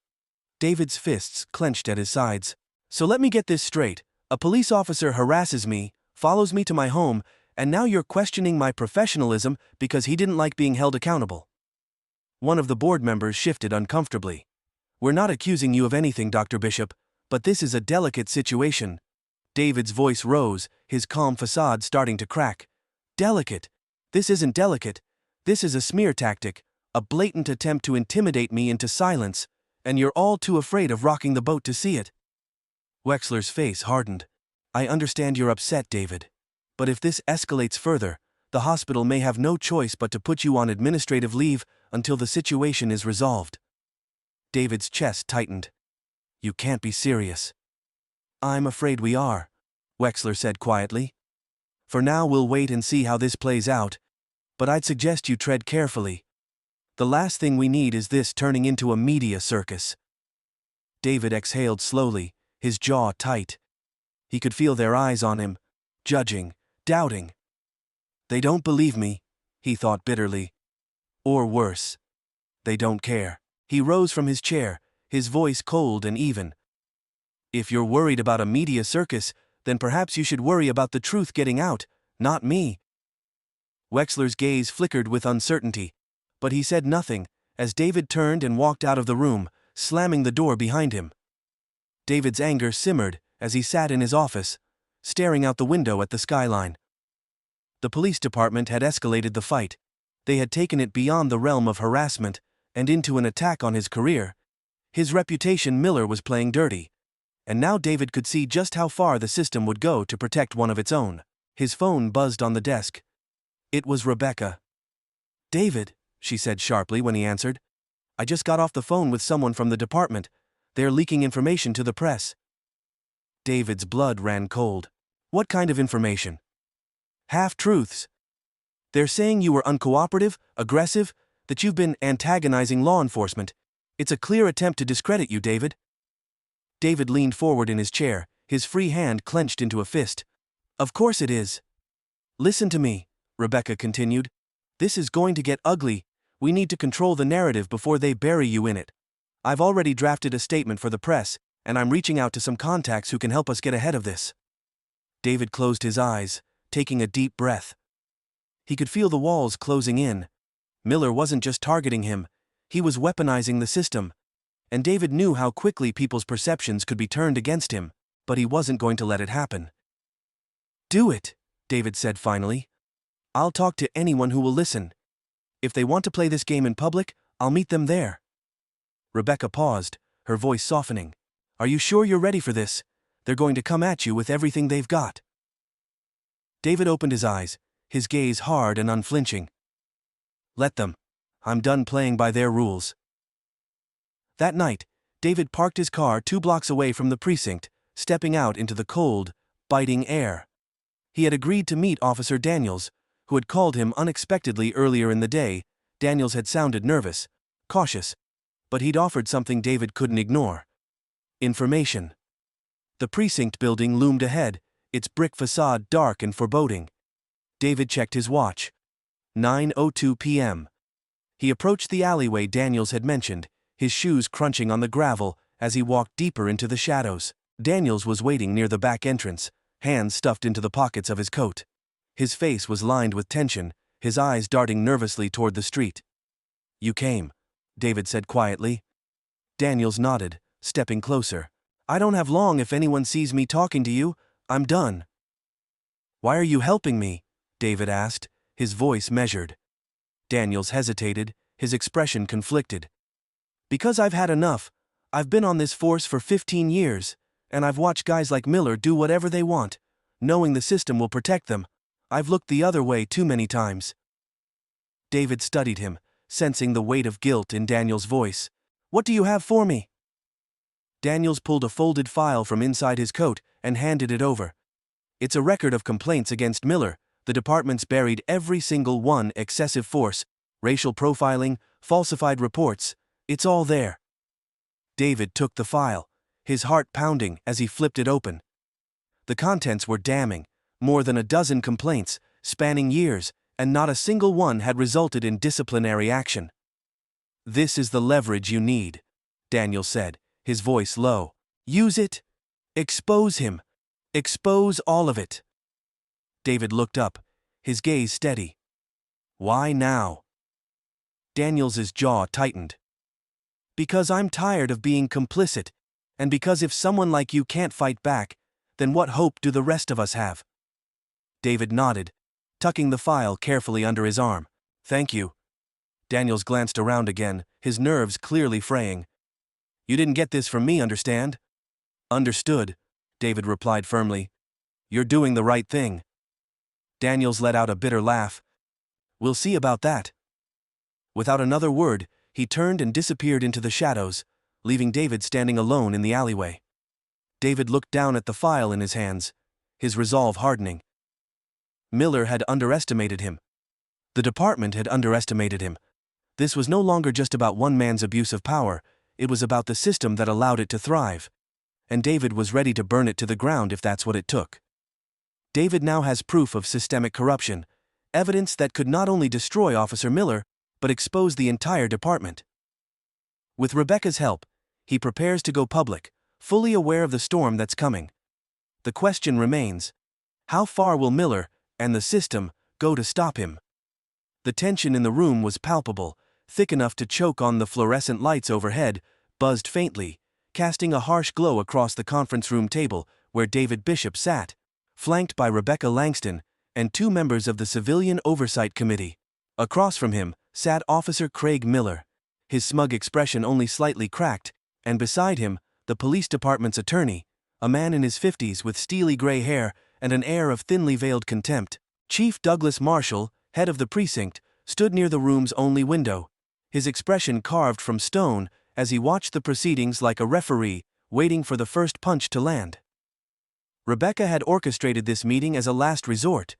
David's fists clenched at his sides. "So let me get this straight. A police officer harasses me, follows me to my home, and now you're questioning my professionalism because he didn't like being held accountable." One of the board members shifted uncomfortably. "We're not accusing you of anything, Dr. Bishop, but this is a delicate situation." David's voice rose, his calm facade starting to crack. "Delicate? This isn't delicate. This is a smear tactic, a blatant attempt to intimidate me into silence, and you're all too afraid of rocking the boat to see it." Wexler's face hardened. "I understand you're upset, David. But if this escalates further, the hospital may have no choice but to put you on administrative leave until the situation is resolved." David's chest tightened. "You can't be serious." "I'm afraid we are," Wexler said quietly. "For now we'll wait and see how this plays out, but I'd suggest you tread carefully. The last thing we need is this turning into a media circus." David exhaled slowly, his jaw tight. He could feel their eyes on him, judging, doubting. "They don't believe me," he thought bitterly. Or worse, they don't care. He rose from his chair, his voice cold and even. "If you're worried about a media circus, then perhaps you should worry about the truth getting out, not me." Wexler's gaze flickered with uncertainty, but he said nothing as David turned and walked out of the room, slamming the door behind him. David's anger simmered as he sat in his office, staring out the window at the skyline. The police department had escalated the fight. They had taken it beyond the realm of harassment and into an attack on his career. His reputation Miller was playing dirty. And now David could see just how far the system would go to protect one of its own. His phone buzzed on the desk. It was Rebecca. "David," she said sharply when he answered. "I just got off the phone with someone from the department. They're leaking information to the press." David's blood ran cold. "What kind of information?" "Half-truths. They're saying you were uncooperative, aggressive, that you've been antagonizing law enforcement. It's a clear attempt to discredit you, David." David leaned forward in his chair, his free hand clenched into a fist. "Of course it is." "Listen to me," Rebecca continued. "This is going to get ugly. We need to control the narrative before they bury you in it. I've already drafted a statement for the press, and I'm reaching out to some contacts who can help us get ahead of this." David closed his eyes, taking a deep breath. He could feel the walls closing in. Miller wasn't just targeting him, he was weaponizing the system. And David knew how quickly people's perceptions could be turned against him, but he wasn't going to let it happen. "Do it," David said finally. "I'll talk to anyone who will listen. If they want to play this game in public, I'll meet them there." Rebecca paused, her voice softening. "Are you sure you're ready for this? They're going to come at you with everything they've got." David opened his eyes, his gaze hard and unflinching. "Let them. I'm done playing by their rules." That night, David parked his car 2 blocks away from the precinct, stepping out into the cold, biting air. He had agreed to meet Officer Daniels, who had called him unexpectedly earlier in the day. Daniels had sounded nervous, cautious, but he'd offered something David couldn't ignore: information. The precinct building loomed ahead, its brick facade dark and foreboding. David checked his watch. 9:02 p.m. He approached the alleyway Daniels had mentioned, his shoes crunching on the gravel as he walked deeper into the shadows. Daniels was waiting near the back entrance, hands stuffed into the pockets of his coat. His face was lined with tension, his eyes darting nervously toward the street. "You came," David said quietly. Daniels nodded, stepping closer. "I don't have long if anyone sees me talking to you. I'm done." "Why are you helping me?" David asked, his voice measured. Daniels hesitated, his expression conflicted. "Because I've had enough. I've been on this force for 15 years, and I've watched guys like Miller do whatever they want, knowing the system will protect them. I've looked the other way too many times." David studied him, sensing the weight of guilt in Daniels' voice. "What do you have for me?" Daniels pulled a folded file from inside his coat and handed it over. "It's a record of complaints against Miller. The department's buried every single one: excessive force, racial profiling, falsified reports. It's all there." David took the file, his heart pounding as he flipped it open. The contents were damning: more than a dozen complaints, spanning years, and not a single one had resulted in disciplinary action. "This is the leverage you need," Daniel said, his voice low. "Use it. Expose him. Expose all of it." David looked up, his gaze steady. "Why now?" Daniels's jaw tightened. "Because I'm tired of being complicit, and because if someone like you can't fight back, then what hope do the rest of us have?" David nodded, tucking the file carefully under his arm. "Thank you." Daniels glanced around again, his nerves clearly fraying. "You didn't get this from me, understand?" "Understood," David replied firmly. "You're doing the right thing." Daniels let out a bitter laugh. "We'll see about that." Without another word, he turned and disappeared into the shadows, leaving David standing alone in the alleyway. David looked down at the file in his hands, his resolve hardening. Miller had underestimated him. The department had underestimated him. This was no longer just about one man's abuse of power, it was about the system that allowed it to thrive. And David was ready to burn it to the ground if that's what it took. David now has proof of systemic corruption, evidence that could not only destroy Officer Miller, but expose the entire department. With Rebecca's help, he prepares to go public, fully aware of the storm that's coming. The question remains: how far will Miller, and the system, go to stop him? The tension in the room was palpable, thick enough to choke on. The fluorescent lights overhead buzzed faintly, casting a harsh glow across the conference room table where David Bishop sat, flanked by Rebecca Langston and 2 members of the Civilian Oversight Committee. Across from him sat Officer Craig Miller, his smug expression only slightly cracked, and beside him, the police department's attorney, a man in his 50s with steely gray hair and an air of thinly veiled contempt. Chief Douglas Marshall, head of the precinct, stood near the room's only window, his expression carved from stone as he watched the proceedings like a referee, waiting for the first punch to land. Rebecca had orchestrated this meeting as a last resort,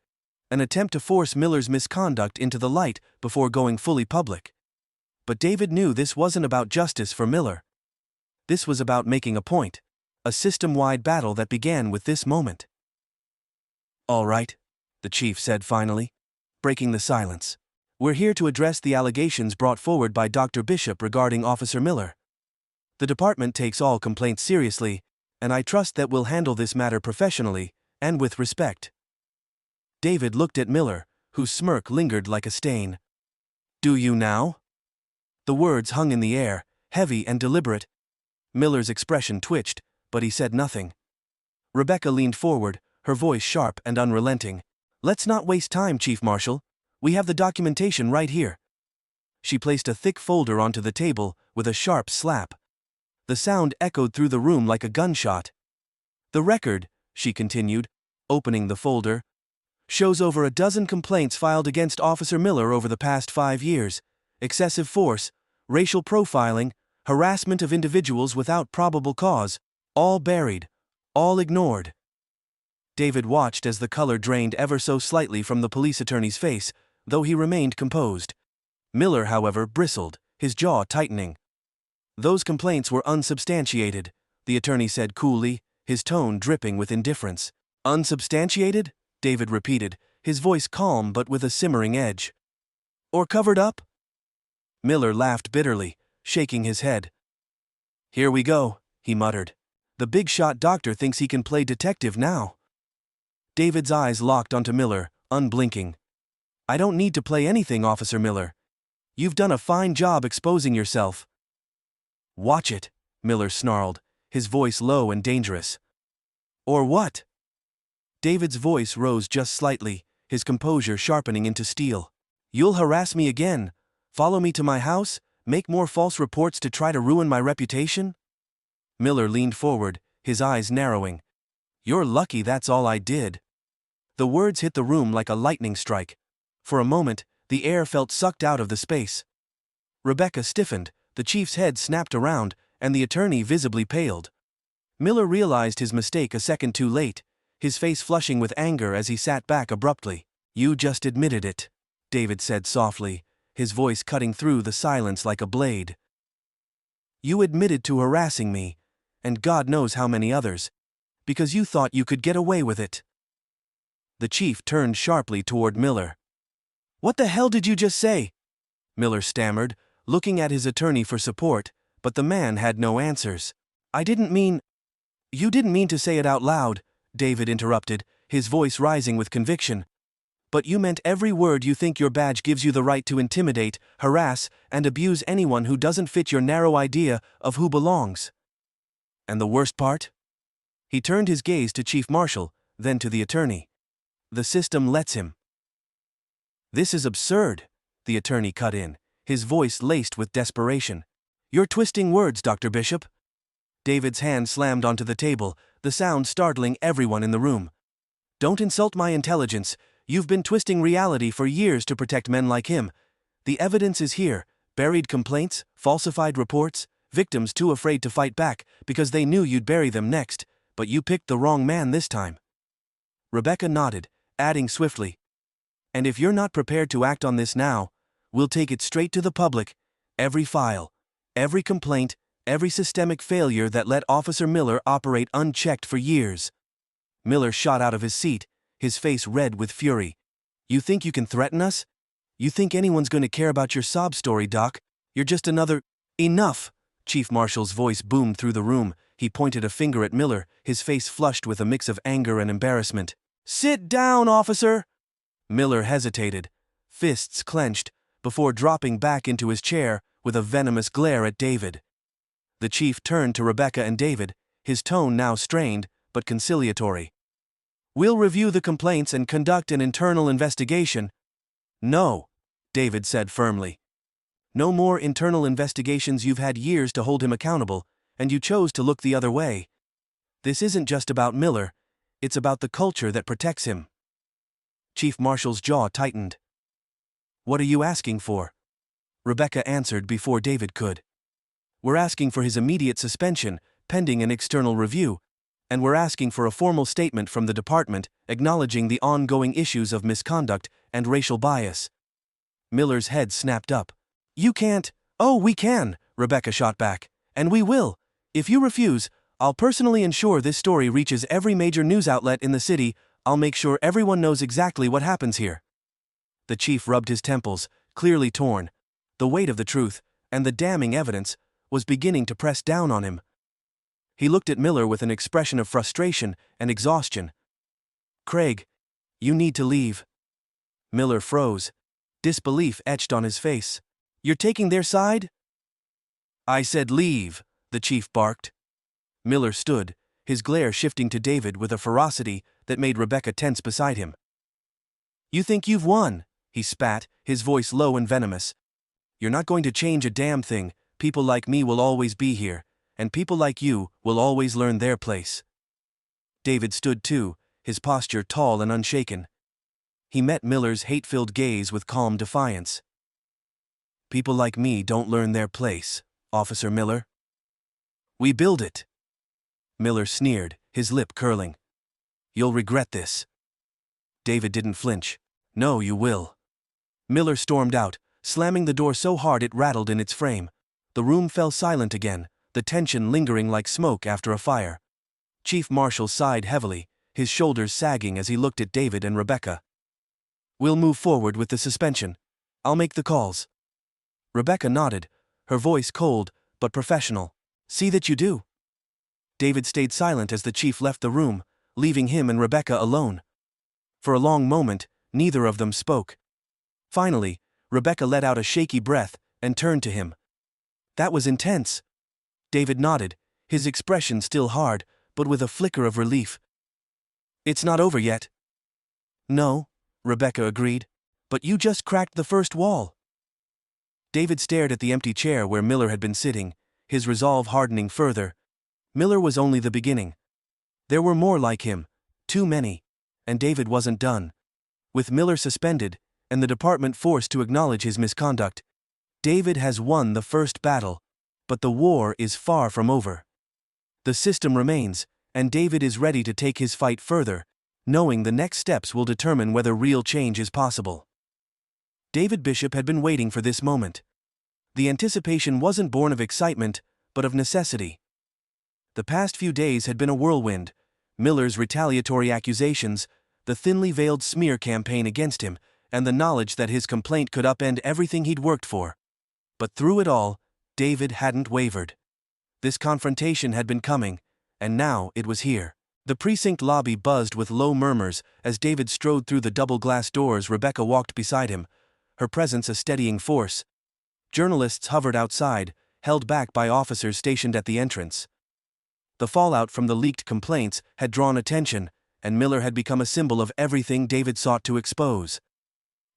an attempt to force Miller's misconduct into the light before going fully public. But David knew this wasn't about justice for Miller. This was about making a point, a system-wide battle that began with this moment. "All right," the chief said finally, breaking the silence. "We're here to address the allegations brought forward by Dr. Bishop regarding Officer Miller. The department takes all complaints seriously, and I trust that we'll handle this matter professionally and with respect." David looked at Miller, whose smirk lingered like a stain. "Do you now?" The words hung in the air, heavy and deliberate. Miller's expression twitched, but he said nothing. Rebecca leaned forward, her voice sharp and unrelenting. "Let's not waste time, Chief Marshal. We have the documentation right here." She placed a thick folder onto the table with a sharp slap. The sound echoed through the room like a gunshot. "The record," she continued, opening the folder, "shows over a dozen complaints filed against Officer Miller over the past 5 years. Excessive force, racial profiling, harassment of individuals without probable cause, all buried, all ignored." David watched as the color drained ever so slightly from the police attorney's face, though he remained composed. Miller, however, bristled, his jaw tightening. "Those complaints were unsubstantiated," the attorney said coolly, his tone dripping with indifference. "Unsubstantiated?" David repeated, his voice calm but with a simmering edge. "Or covered up?" Miller laughed bitterly, shaking his head. "Here we go," he muttered. "The big-shot doctor thinks he can play detective now." David's eyes locked onto Miller, unblinking. "I don't need to play anything, Officer Miller. You've done a fine job exposing yourself." "Watch it," Miller snarled, his voice low and dangerous. "Or what?" David's voice rose just slightly, his composure sharpening into steel. "You'll harass me again, follow me to my house, make more false reports to try to ruin my reputation?" Miller leaned forward, his eyes narrowing. "You're lucky that's all I did." The words hit the room like a lightning strike. For a moment, the air felt sucked out of the space. Rebecca stiffened, the chief's head snapped around, and the attorney visibly paled. Miller realized his mistake a second too late, his face flushing with anger as he sat back abruptly. "You just admitted it," David said softly, his voice cutting through the silence like a blade. "You admitted to harassing me, and God knows how many others, because you thought you could get away with it." The chief turned sharply toward Miller. "What the hell did you just say?" Miller stammered, looking at his attorney for support, but the man had no answers. "I didn't mean—" "You didn't mean to say it out loud," David interrupted, his voice rising with conviction. "But you meant every word. You think your badge gives you the right to intimidate, harass, and abuse anyone who doesn't fit your narrow idea of who belongs. And the worst part?" He turned his gaze to Chief Marshal, then to the attorney. "The system lets him." "This is absurd," the attorney cut in, his voice laced with desperation. "You're twisting words, Dr. Bishop." David's hand slammed onto the table, the sound startling everyone in the room. "Don't insult my intelligence. You've been twisting reality for years to protect men like him. The evidence is here: buried complaints, falsified reports, victims too afraid to fight back because they knew you'd bury them next, but you picked the wrong man this time." Rebecca nodded, adding swiftly, "And if you're not prepared to act on this now, we'll take it straight to the public, every file, every complaint, every systemic failure that let Officer Miller operate unchecked for years." Miller shot out of his seat, his face red with fury. "You think you can threaten us? You think anyone's going to care about your sob story, Doc? You're just another—" "Enough!" Chief Marshall's voice boomed through the room. He pointed a finger at Miller, his face flushed with a mix of anger and embarrassment. "Sit down, officer!" Miller hesitated, fists clenched, before dropping back into his chair with a venomous glare at David. The chief turned to Rebecca and David, his tone now strained but conciliatory. "We'll review the complaints and conduct an internal investigation." "No," David said firmly. "No more internal investigations. You've had years to hold him accountable, and you chose to look the other way. This isn't just about Miller, it's about the culture that protects him." Chief Marshall's jaw tightened. "What are you asking for?" Rebecca answered before David could. "We're asking for his immediate suspension, pending an external review, and we're asking for a formal statement from the department acknowledging the ongoing issues of misconduct and racial bias." Miller's head snapped up. "You can't." "Oh, we can," Rebecca shot back. "And we will. If you refuse, I'll personally ensure this story reaches every major news outlet in the city. I'll make sure everyone knows exactly what happens here." The chief rubbed his temples, clearly torn. The weight of the truth, and the damning evidence, was beginning to press down on him. He looked at Miller with an expression of frustration and exhaustion. "Craig, you need to leave." Miller froze. Disbelief etched on his face. "You're taking their side?" "I said leave," the chief barked. Miller stood, his glare shifting to David with a ferocity that made Rebecca tense beside him. "You think you've won?" he spat, his voice low and venomous. "You're not going to change a damn thing. People like me will always be here, and people like you will always learn their place." David stood too, his posture tall and unshaken. He met Miller's hate-filled gaze with calm defiance. "People like me don't learn their place, Officer Miller. We build it." Miller sneered, his lip curling. "You'll regret this." David didn't flinch. "No, you will." Miller stormed out, slamming the door so hard it rattled in its frame. The room fell silent again, the tension lingering like smoke after a fire. Chief Marshal sighed heavily, his shoulders sagging as he looked at David and Rebecca. "We'll move forward with the suspension. I'll make the calls." Rebecca nodded, her voice cold but professional. "See that you do." David stayed silent as the chief left the room, leaving him and Rebecca alone. For a long moment, neither of them spoke. Finally, Rebecca let out a shaky breath and turned to him. "That was intense." David nodded, his expression still hard, but with a flicker of relief. "It's not over yet." "No," Rebecca agreed, "but you just cracked the first wall." David stared at the empty chair where Miller had been sitting, his resolve hardening further. Miller was only the beginning. There were more like him, too many, and David wasn't done. With Miller suspended, and the department forced to acknowledge his misconduct, David has won the first battle, but the war is far from over. The system remains, and David is ready to take his fight further, knowing the next steps will determine whether real change is possible. David Bishop had been waiting for this moment. The anticipation wasn't born of excitement, but of necessity. The past few days had been a whirlwind. Miller's retaliatory accusations, the thinly veiled smear campaign against him, and the knowledge that his complaint could upend everything he'd worked for. But through it all, David hadn't wavered. This confrontation had been coming, and now it was here. The precinct lobby buzzed with low murmurs as David strode through the double-glass doors. Rebecca walked beside him, her presence a steadying force. Journalists hovered outside, held back by officers stationed at the entrance. The fallout from the leaked complaints had drawn attention, and Miller had become a symbol of everything David sought to expose.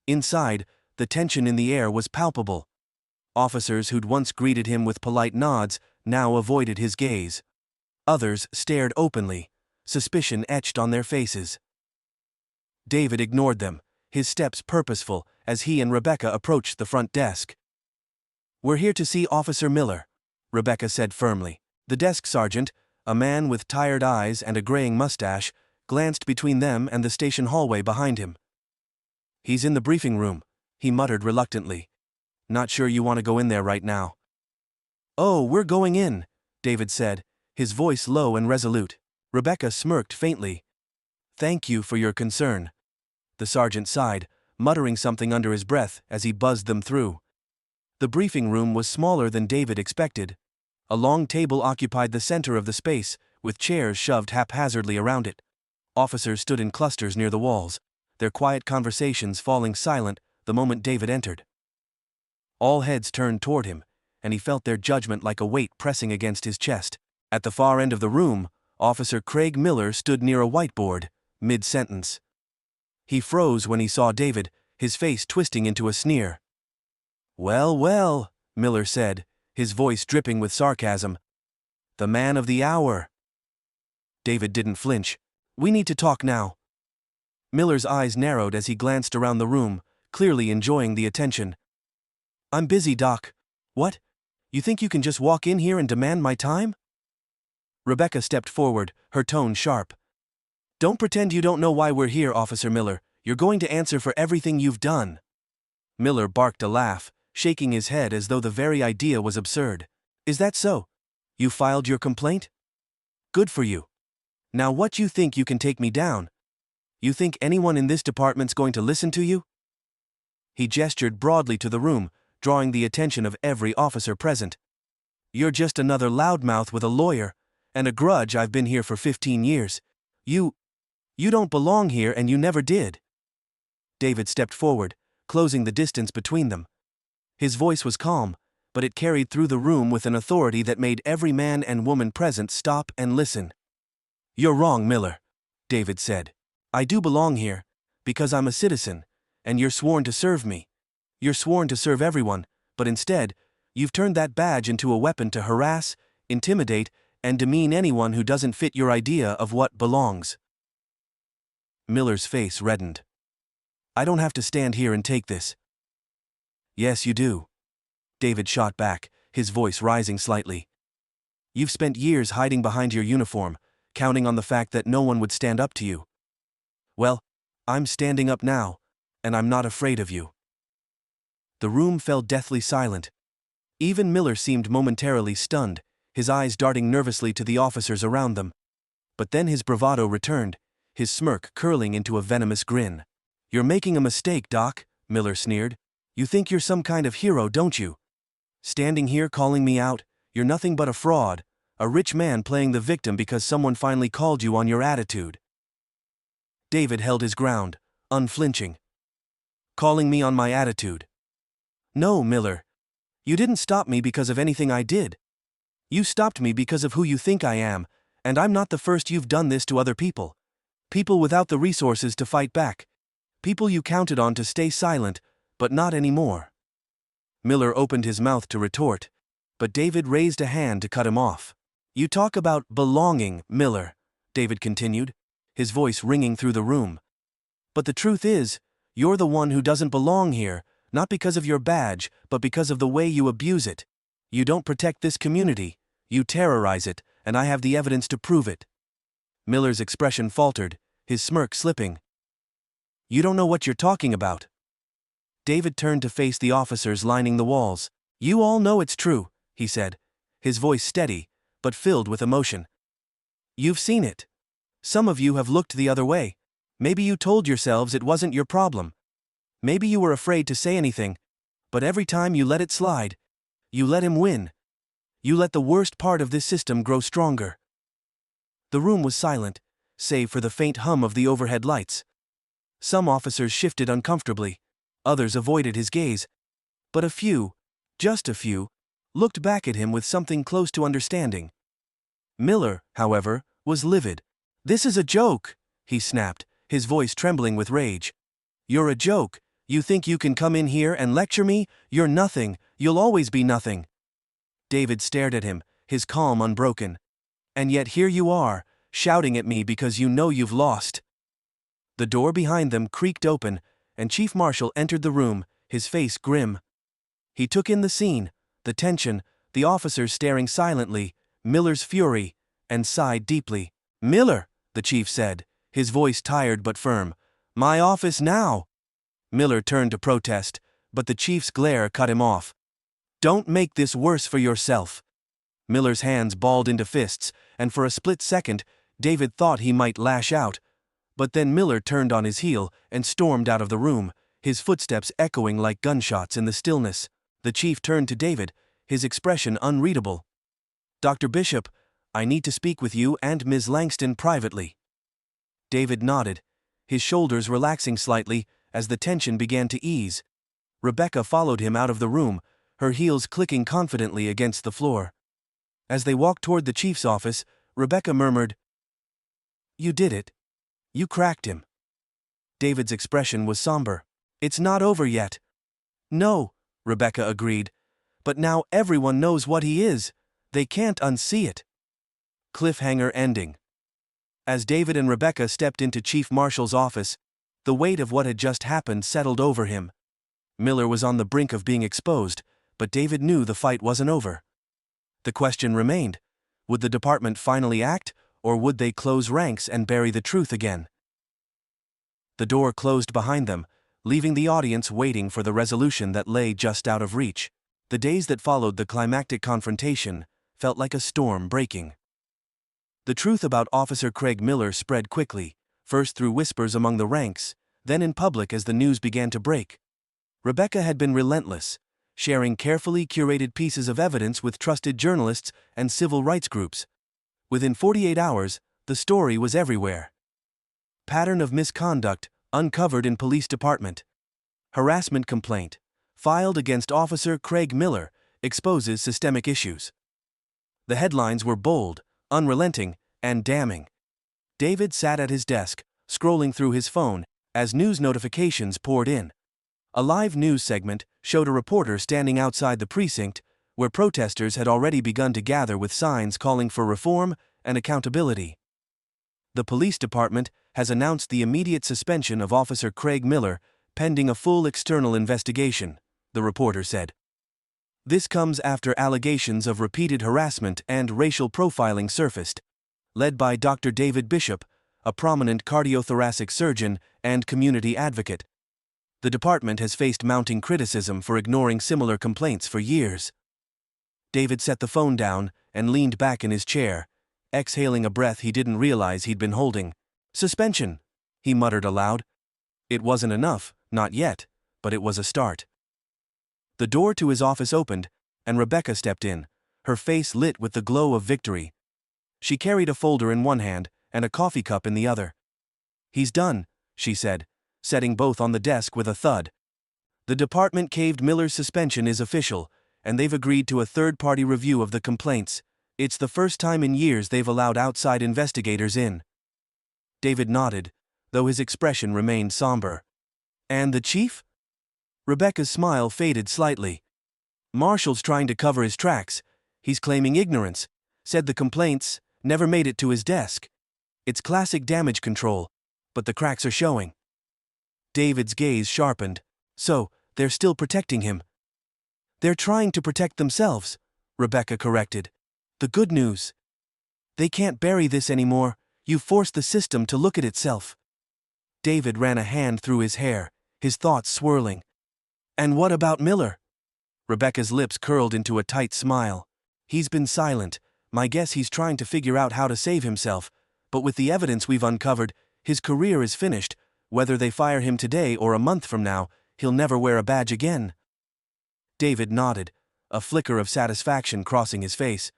Inside, the tension in the air was palpable. Officers who'd once greeted him with polite nods now avoided his gaze. Others stared openly, suspicion etched on their faces. David ignored them, his steps purposeful, as he and Rebecca approached the front desk. "We're here to see Officer Miller," Rebecca said firmly. The desk sergeant, a man with tired eyes and a graying mustache, glanced between them and the station hallway behind him. "He's in the briefing room," he muttered reluctantly. "Not sure you want to go in there right now." "Oh, we're going in," David said, his voice low and resolute. Rebecca smirked faintly. "Thank you for your concern." The sergeant sighed, muttering something under his breath as he buzzed them through. The briefing room was smaller than David expected. A long table occupied the center of the space, with chairs shoved haphazardly around it. Officers stood in clusters near the walls, their quiet conversations falling silent the moment David entered. All heads turned toward him, and he felt their judgment like a weight pressing against his chest. At the far end of the room, Officer Craig Miller stood near a whiteboard, mid-sentence. He froze when he saw David, his face twisting into a sneer. "Well, well," Miller said, his voice dripping with sarcasm. "The man of the hour." David didn't flinch. "We need to talk now." Miller's eyes narrowed as he glanced around the room, clearly enjoying the attention. "I'm busy, Doc." "What? You think you can just walk in here and demand my time?" Rebecca stepped forward, her tone sharp. "Don't pretend you don't know why we're here, Officer Miller. You're going to answer for everything you've done." Miller barked a laugh, shaking his head as though the very idea was absurd. "Is that so? You filed your complaint? Good for you. Now what you think you can take me down? You think anyone in this department's going to listen to you?" He gestured broadly to the room, drawing the attention of every officer present. "You're just another loudmouth with a lawyer, and a grudge. I've been here for 15 years. You don't belong here and you never did." David stepped forward, closing the distance between them. His voice was calm, but it carried through the room with an authority that made every man and woman present stop and listen. "You're wrong, Miller," David said. "I do belong here, because I'm a citizen, and you're sworn to serve me. You're sworn to serve everyone, but instead, you've turned that badge into a weapon to harass, intimidate, and demean anyone who doesn't fit your idea of what belongs." Miller's face reddened. "I don't have to stand here and take this." "Yes, you do," David shot back, his voice rising slightly. "You've spent years hiding behind your uniform, counting on the fact that no one would stand up to you. Well, I'm standing up now, and I'm not afraid of you." The room fell deathly silent. Even Miller seemed momentarily stunned, his eyes darting nervously to the officers around them. But then his bravado returned, his smirk curling into a venomous grin. "You're making a mistake, Doc," Miller sneered. "You think you're some kind of hero, don't you? Standing here calling me out, you're nothing but a fraud, a rich man playing the victim because someone finally called you on your attitude." David held his ground, unflinching. "Calling me on my attitude? No, Miller. You didn't stop me because of anything I did. You stopped me because of who you think I am, and I'm not the first you've done this to other people. People without the resources to fight back. People you counted on to stay silent, but not anymore." Miller opened his mouth to retort, but David raised a hand to cut him off. "You talk about belonging, Miller," David continued, his voice ringing through the room. "But the truth is, you're the one who doesn't belong here, not because of your badge, but because of the way you abuse it. You don't protect this community, you terrorize it, and I have the evidence to prove it." Miller's expression faltered, his smirk slipping. "You don't know what you're talking about." David turned to face the officers lining the walls. "You all know it's true," he said, his voice steady, but filled with emotion. "You've seen it. Some of you have looked the other way. Maybe you told yourselves it wasn't your problem. Maybe you were afraid to say anything, but every time you let it slide, you let him win. You let the worst part of this system grow stronger." The room was silent, save for the faint hum of the overhead lights. Some officers shifted uncomfortably, others avoided his gaze. But a few, just a few, looked back at him with something close to understanding. Miller, however, was livid. "This is a joke," he snapped, his voice trembling with rage. "You're a joke. You think you can come in here and lecture me? You're nothing. You'll always be nothing." David stared at him, his calm unbroken. "And yet here you are, shouting at me because you know you've lost." The door behind them creaked open, and Chief Marshal entered the room, his face grim. He took in the scene, the tension, the officers staring silently, Miller's fury, and sighed deeply. "Miller," the chief said, his voice tired but firm. "My office now." Miller turned to protest, but the chief's glare cut him off. "Don't make this worse for yourself." Miller's hands balled into fists, and for a split second, David thought he might lash out. But then Miller turned on his heel and stormed out of the room, his footsteps echoing like gunshots in the stillness. The chief turned to David, his expression unreadable. "Dr. Bishop, I need to speak with you and Ms. Langston privately." David nodded, his shoulders relaxing slightly as the tension began to ease. Rebecca followed him out of the room, her heels clicking confidently against the floor. As they walked toward the chief's office, Rebecca murmured, "You did it. You cracked him." David's expression was somber. "It's not over yet." "No," Rebecca agreed. "But now everyone knows what he is. They can't unsee it." Cliffhanger ending. As David and Rebecca stepped into Chief Marshal's office, the weight of what had just happened settled over him. Miller was on the brink of being exposed, but David knew the fight wasn't over. The question remained: would the department finally act, or would they close ranks and bury the truth again? The door closed behind them, leaving the audience waiting for the resolution that lay just out of reach. The days that followed the climactic confrontation felt like a storm breaking. The truth about Officer Craig Miller spread quickly, first through whispers among the ranks, then in public as the news began to break. Rebecca had been relentless, sharing carefully curated pieces of evidence with trusted journalists and civil rights groups. Within 48 hours, the story was everywhere. Pattern of misconduct uncovered in police department. Harassment complaint filed against Officer Craig Miller exposes systemic issues. The headlines were bold, unrelenting, and damning. David sat at his desk, scrolling through his phone, as news notifications poured in. A live news segment showed a reporter standing outside the precinct, where protesters had already begun to gather with signs calling for reform and accountability. The police department has announced the immediate suspension of Officer Craig Miller, pending a full external investigation, the reporter said. This comes after allegations of repeated harassment and racial profiling surfaced, led by Dr. David Bishop, a prominent cardiothoracic surgeon and community advocate. The department has faced mounting criticism for ignoring similar complaints for years. David set the phone down and leaned back in his chair, exhaling a breath he didn't realize he'd been holding. "Suspension," he muttered aloud. It wasn't enough, not yet, but it was a start. The door to his office opened, and Rebecca stepped in, her face lit with the glow of victory. She carried a folder in one hand and a coffee cup in the other. "He's done," she said, setting both on the desk with a thud. "The department caved. Miller's suspension is official, and they've agreed to a third-party review of the complaints. It's the first time in years they've allowed outside investigators in." David nodded, though his expression remained somber. "And the chief?" Rebecca's smile faded slightly. "Marshall's trying to cover his tracks. He's claiming ignorance, said the complaints never made it to his desk. It's classic damage control, but the cracks are showing." David's gaze sharpened. "So, they're still protecting him?" "They're trying to protect themselves," Rebecca corrected. "The good news: they can't bury this anymore. You forced the system to look at itself." David ran a hand through his hair, his thoughts swirling. "And what about Miller?" Rebecca's lips curled into a tight smile. "He's been silent. My guess he's trying to figure out how to save himself, but with the evidence we've uncovered, his career is finished. Whether they fire him today or a month from now, he'll never wear a badge again." David nodded, a flicker of satisfaction crossing his face.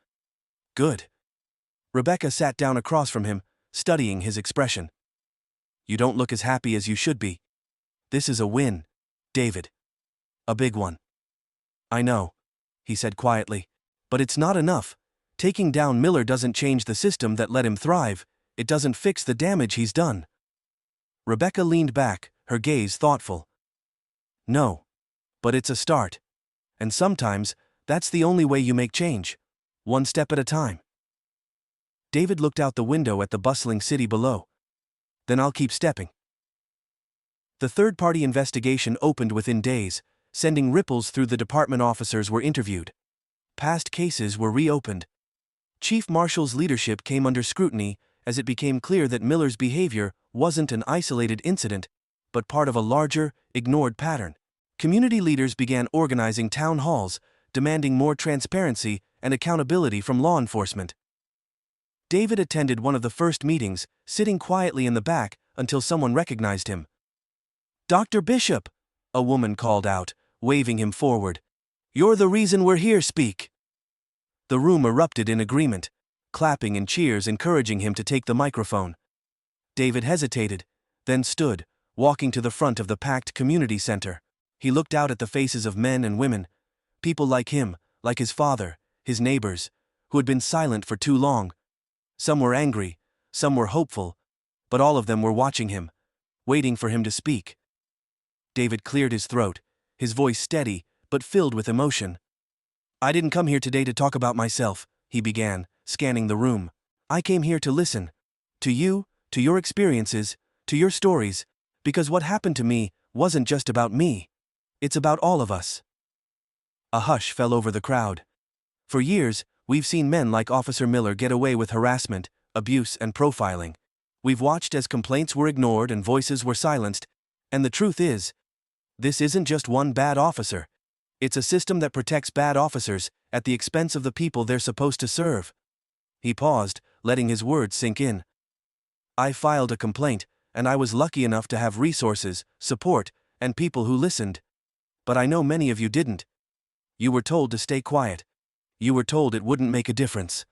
"Good." Rebecca sat down across from him, studying his expression. "You don't look as happy as you should be. This is a win, David. A big one." "I know," he said quietly. "But it's not enough. Taking down Miller doesn't change the system that let him thrive. It doesn't fix the damage he's done." Rebecca leaned back, her gaze thoughtful. "No. But it's a start. And sometimes, that's the only way you make change. One step at a time." David looked out the window at the bustling city below. "Then I'll keep stepping." The third-party investigation opened within days, sending ripples through the department. Officers were interviewed. Past cases were reopened. Chief Marshall's leadership came under scrutiny as it became clear that Miller's behavior wasn't an isolated incident, but part of a larger, ignored pattern. Community leaders began organizing town halls, demanding more transparency and accountability from law enforcement. David attended one of the first meetings, sitting quietly in the back until someone recognized him. "Dr. Bishop," a woman called out, waving him forward. "You're the reason we're here. Speak." The room erupted in agreement, clapping and cheers encouraging him to take the microphone. David hesitated, then stood, walking to the front of the packed community center. He looked out at the faces of men and women, people like him, like his father, his neighbors, who had been silent for too long. Some were angry, some were hopeful, but all of them were watching him, waiting for him to speak. David cleared his throat, his voice steady, but filled with emotion. "I didn't come here today to talk about myself," he began, scanning the room. "I came here to listen. To you, to your experiences, to your stories, because what happened to me wasn't just about me. It's about all of us. A hush fell over the crowd. For years, we've seen men like Officer Miller get away with harassment, abuse, and profiling. We've watched as complaints were ignored and voices were silenced, and the truth is, this isn't just one bad officer. It's a system that protects bad officers at the expense of the people they're supposed to serve. He paused, letting his words sink in. I filed a complaint, and I was lucky enough to have resources, support, and people who listened. But I know many of you didn't. You were told to stay quiet. You were told it wouldn't make a difference.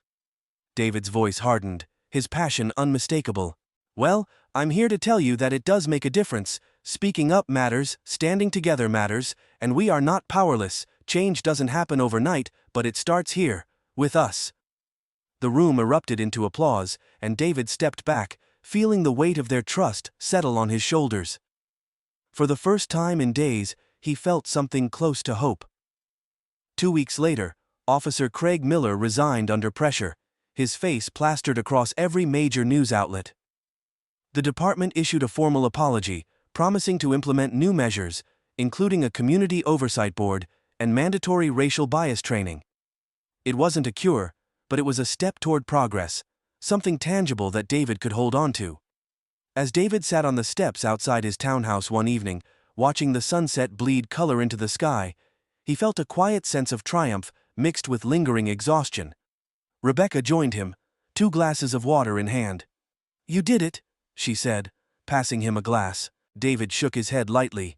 David's voice hardened, his passion unmistakable. Well, I'm here to tell you that it does make a difference. Speaking up matters, standing together matters, and we are not powerless. Change doesn't happen overnight, but it starts here, with us. The room erupted into applause, and David stepped back, feeling the weight of their trust settle on his shoulders. For the first time in days, he felt something close to hope. 2 weeks later, Officer Craig Miller resigned under pressure, his face plastered across every major news outlet. The department issued a formal apology, promising to implement new measures, including a community oversight board and mandatory racial bias training. It wasn't a cure, but it was a step toward progress, something tangible that David could hold on to. As David sat on the steps outside his townhouse one evening, watching the sunset bleed color into the sky, he felt a quiet sense of triumph mixed with lingering exhaustion. Rebecca joined him, 2 glasses of water in hand. "You did it," she said, passing him a glass. David shook his head lightly.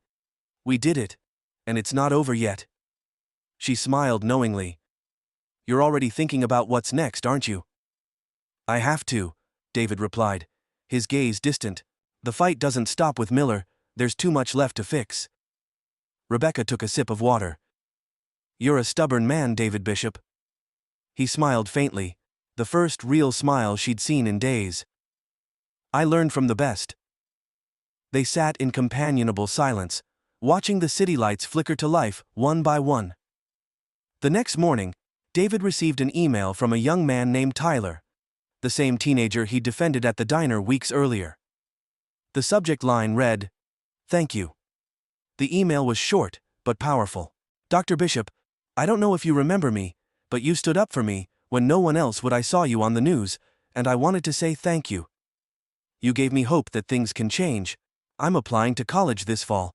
"We did it. And it's not over yet." She smiled knowingly. "You're already thinking about what's next, aren't you?" "I have to," David replied, his gaze distant. "The fight doesn't stop with Miller, there's too much left to fix." Rebecca took a sip of water. "You're a stubborn man, David Bishop." He smiled faintly, the first real smile she'd seen in days. "I learned from the best." They sat in companionable silence, watching the city lights flicker to life, one by one. The next morning, David received an email from a young man named Tyler, the same teenager he'd defended at the diner weeks earlier. The subject line read, "Thank you." The email was short, but powerful. "Dr. Bishop, I don't know if you remember me, but you stood up for me when no one else would. I saw you on the news, and I wanted to say thank you. You gave me hope that things can change. I'm applying to college this fall.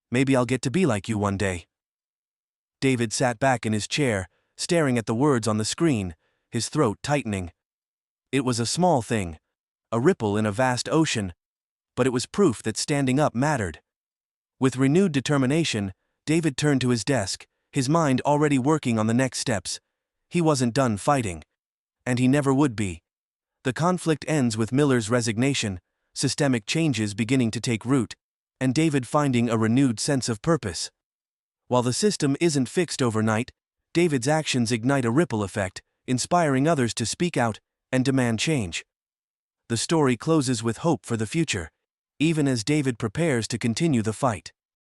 Maybe I'll get to be like you one day." David sat back in his chair, staring at the words on the screen, his throat tightening. It was a small thing, a ripple in a vast ocean, but it was proof that standing up mattered. With renewed determination, David turned to his desk, his mind already working on the next steps. He wasn't done fighting. And he never would be. The conflict ends with Miller's resignation, systemic changes beginning to take root, and David finding a renewed sense of purpose. While the system isn't fixed overnight, David's actions ignite a ripple effect, inspiring others to speak out and demand change. The story closes with hope for the future, even as David prepares to continue the fight.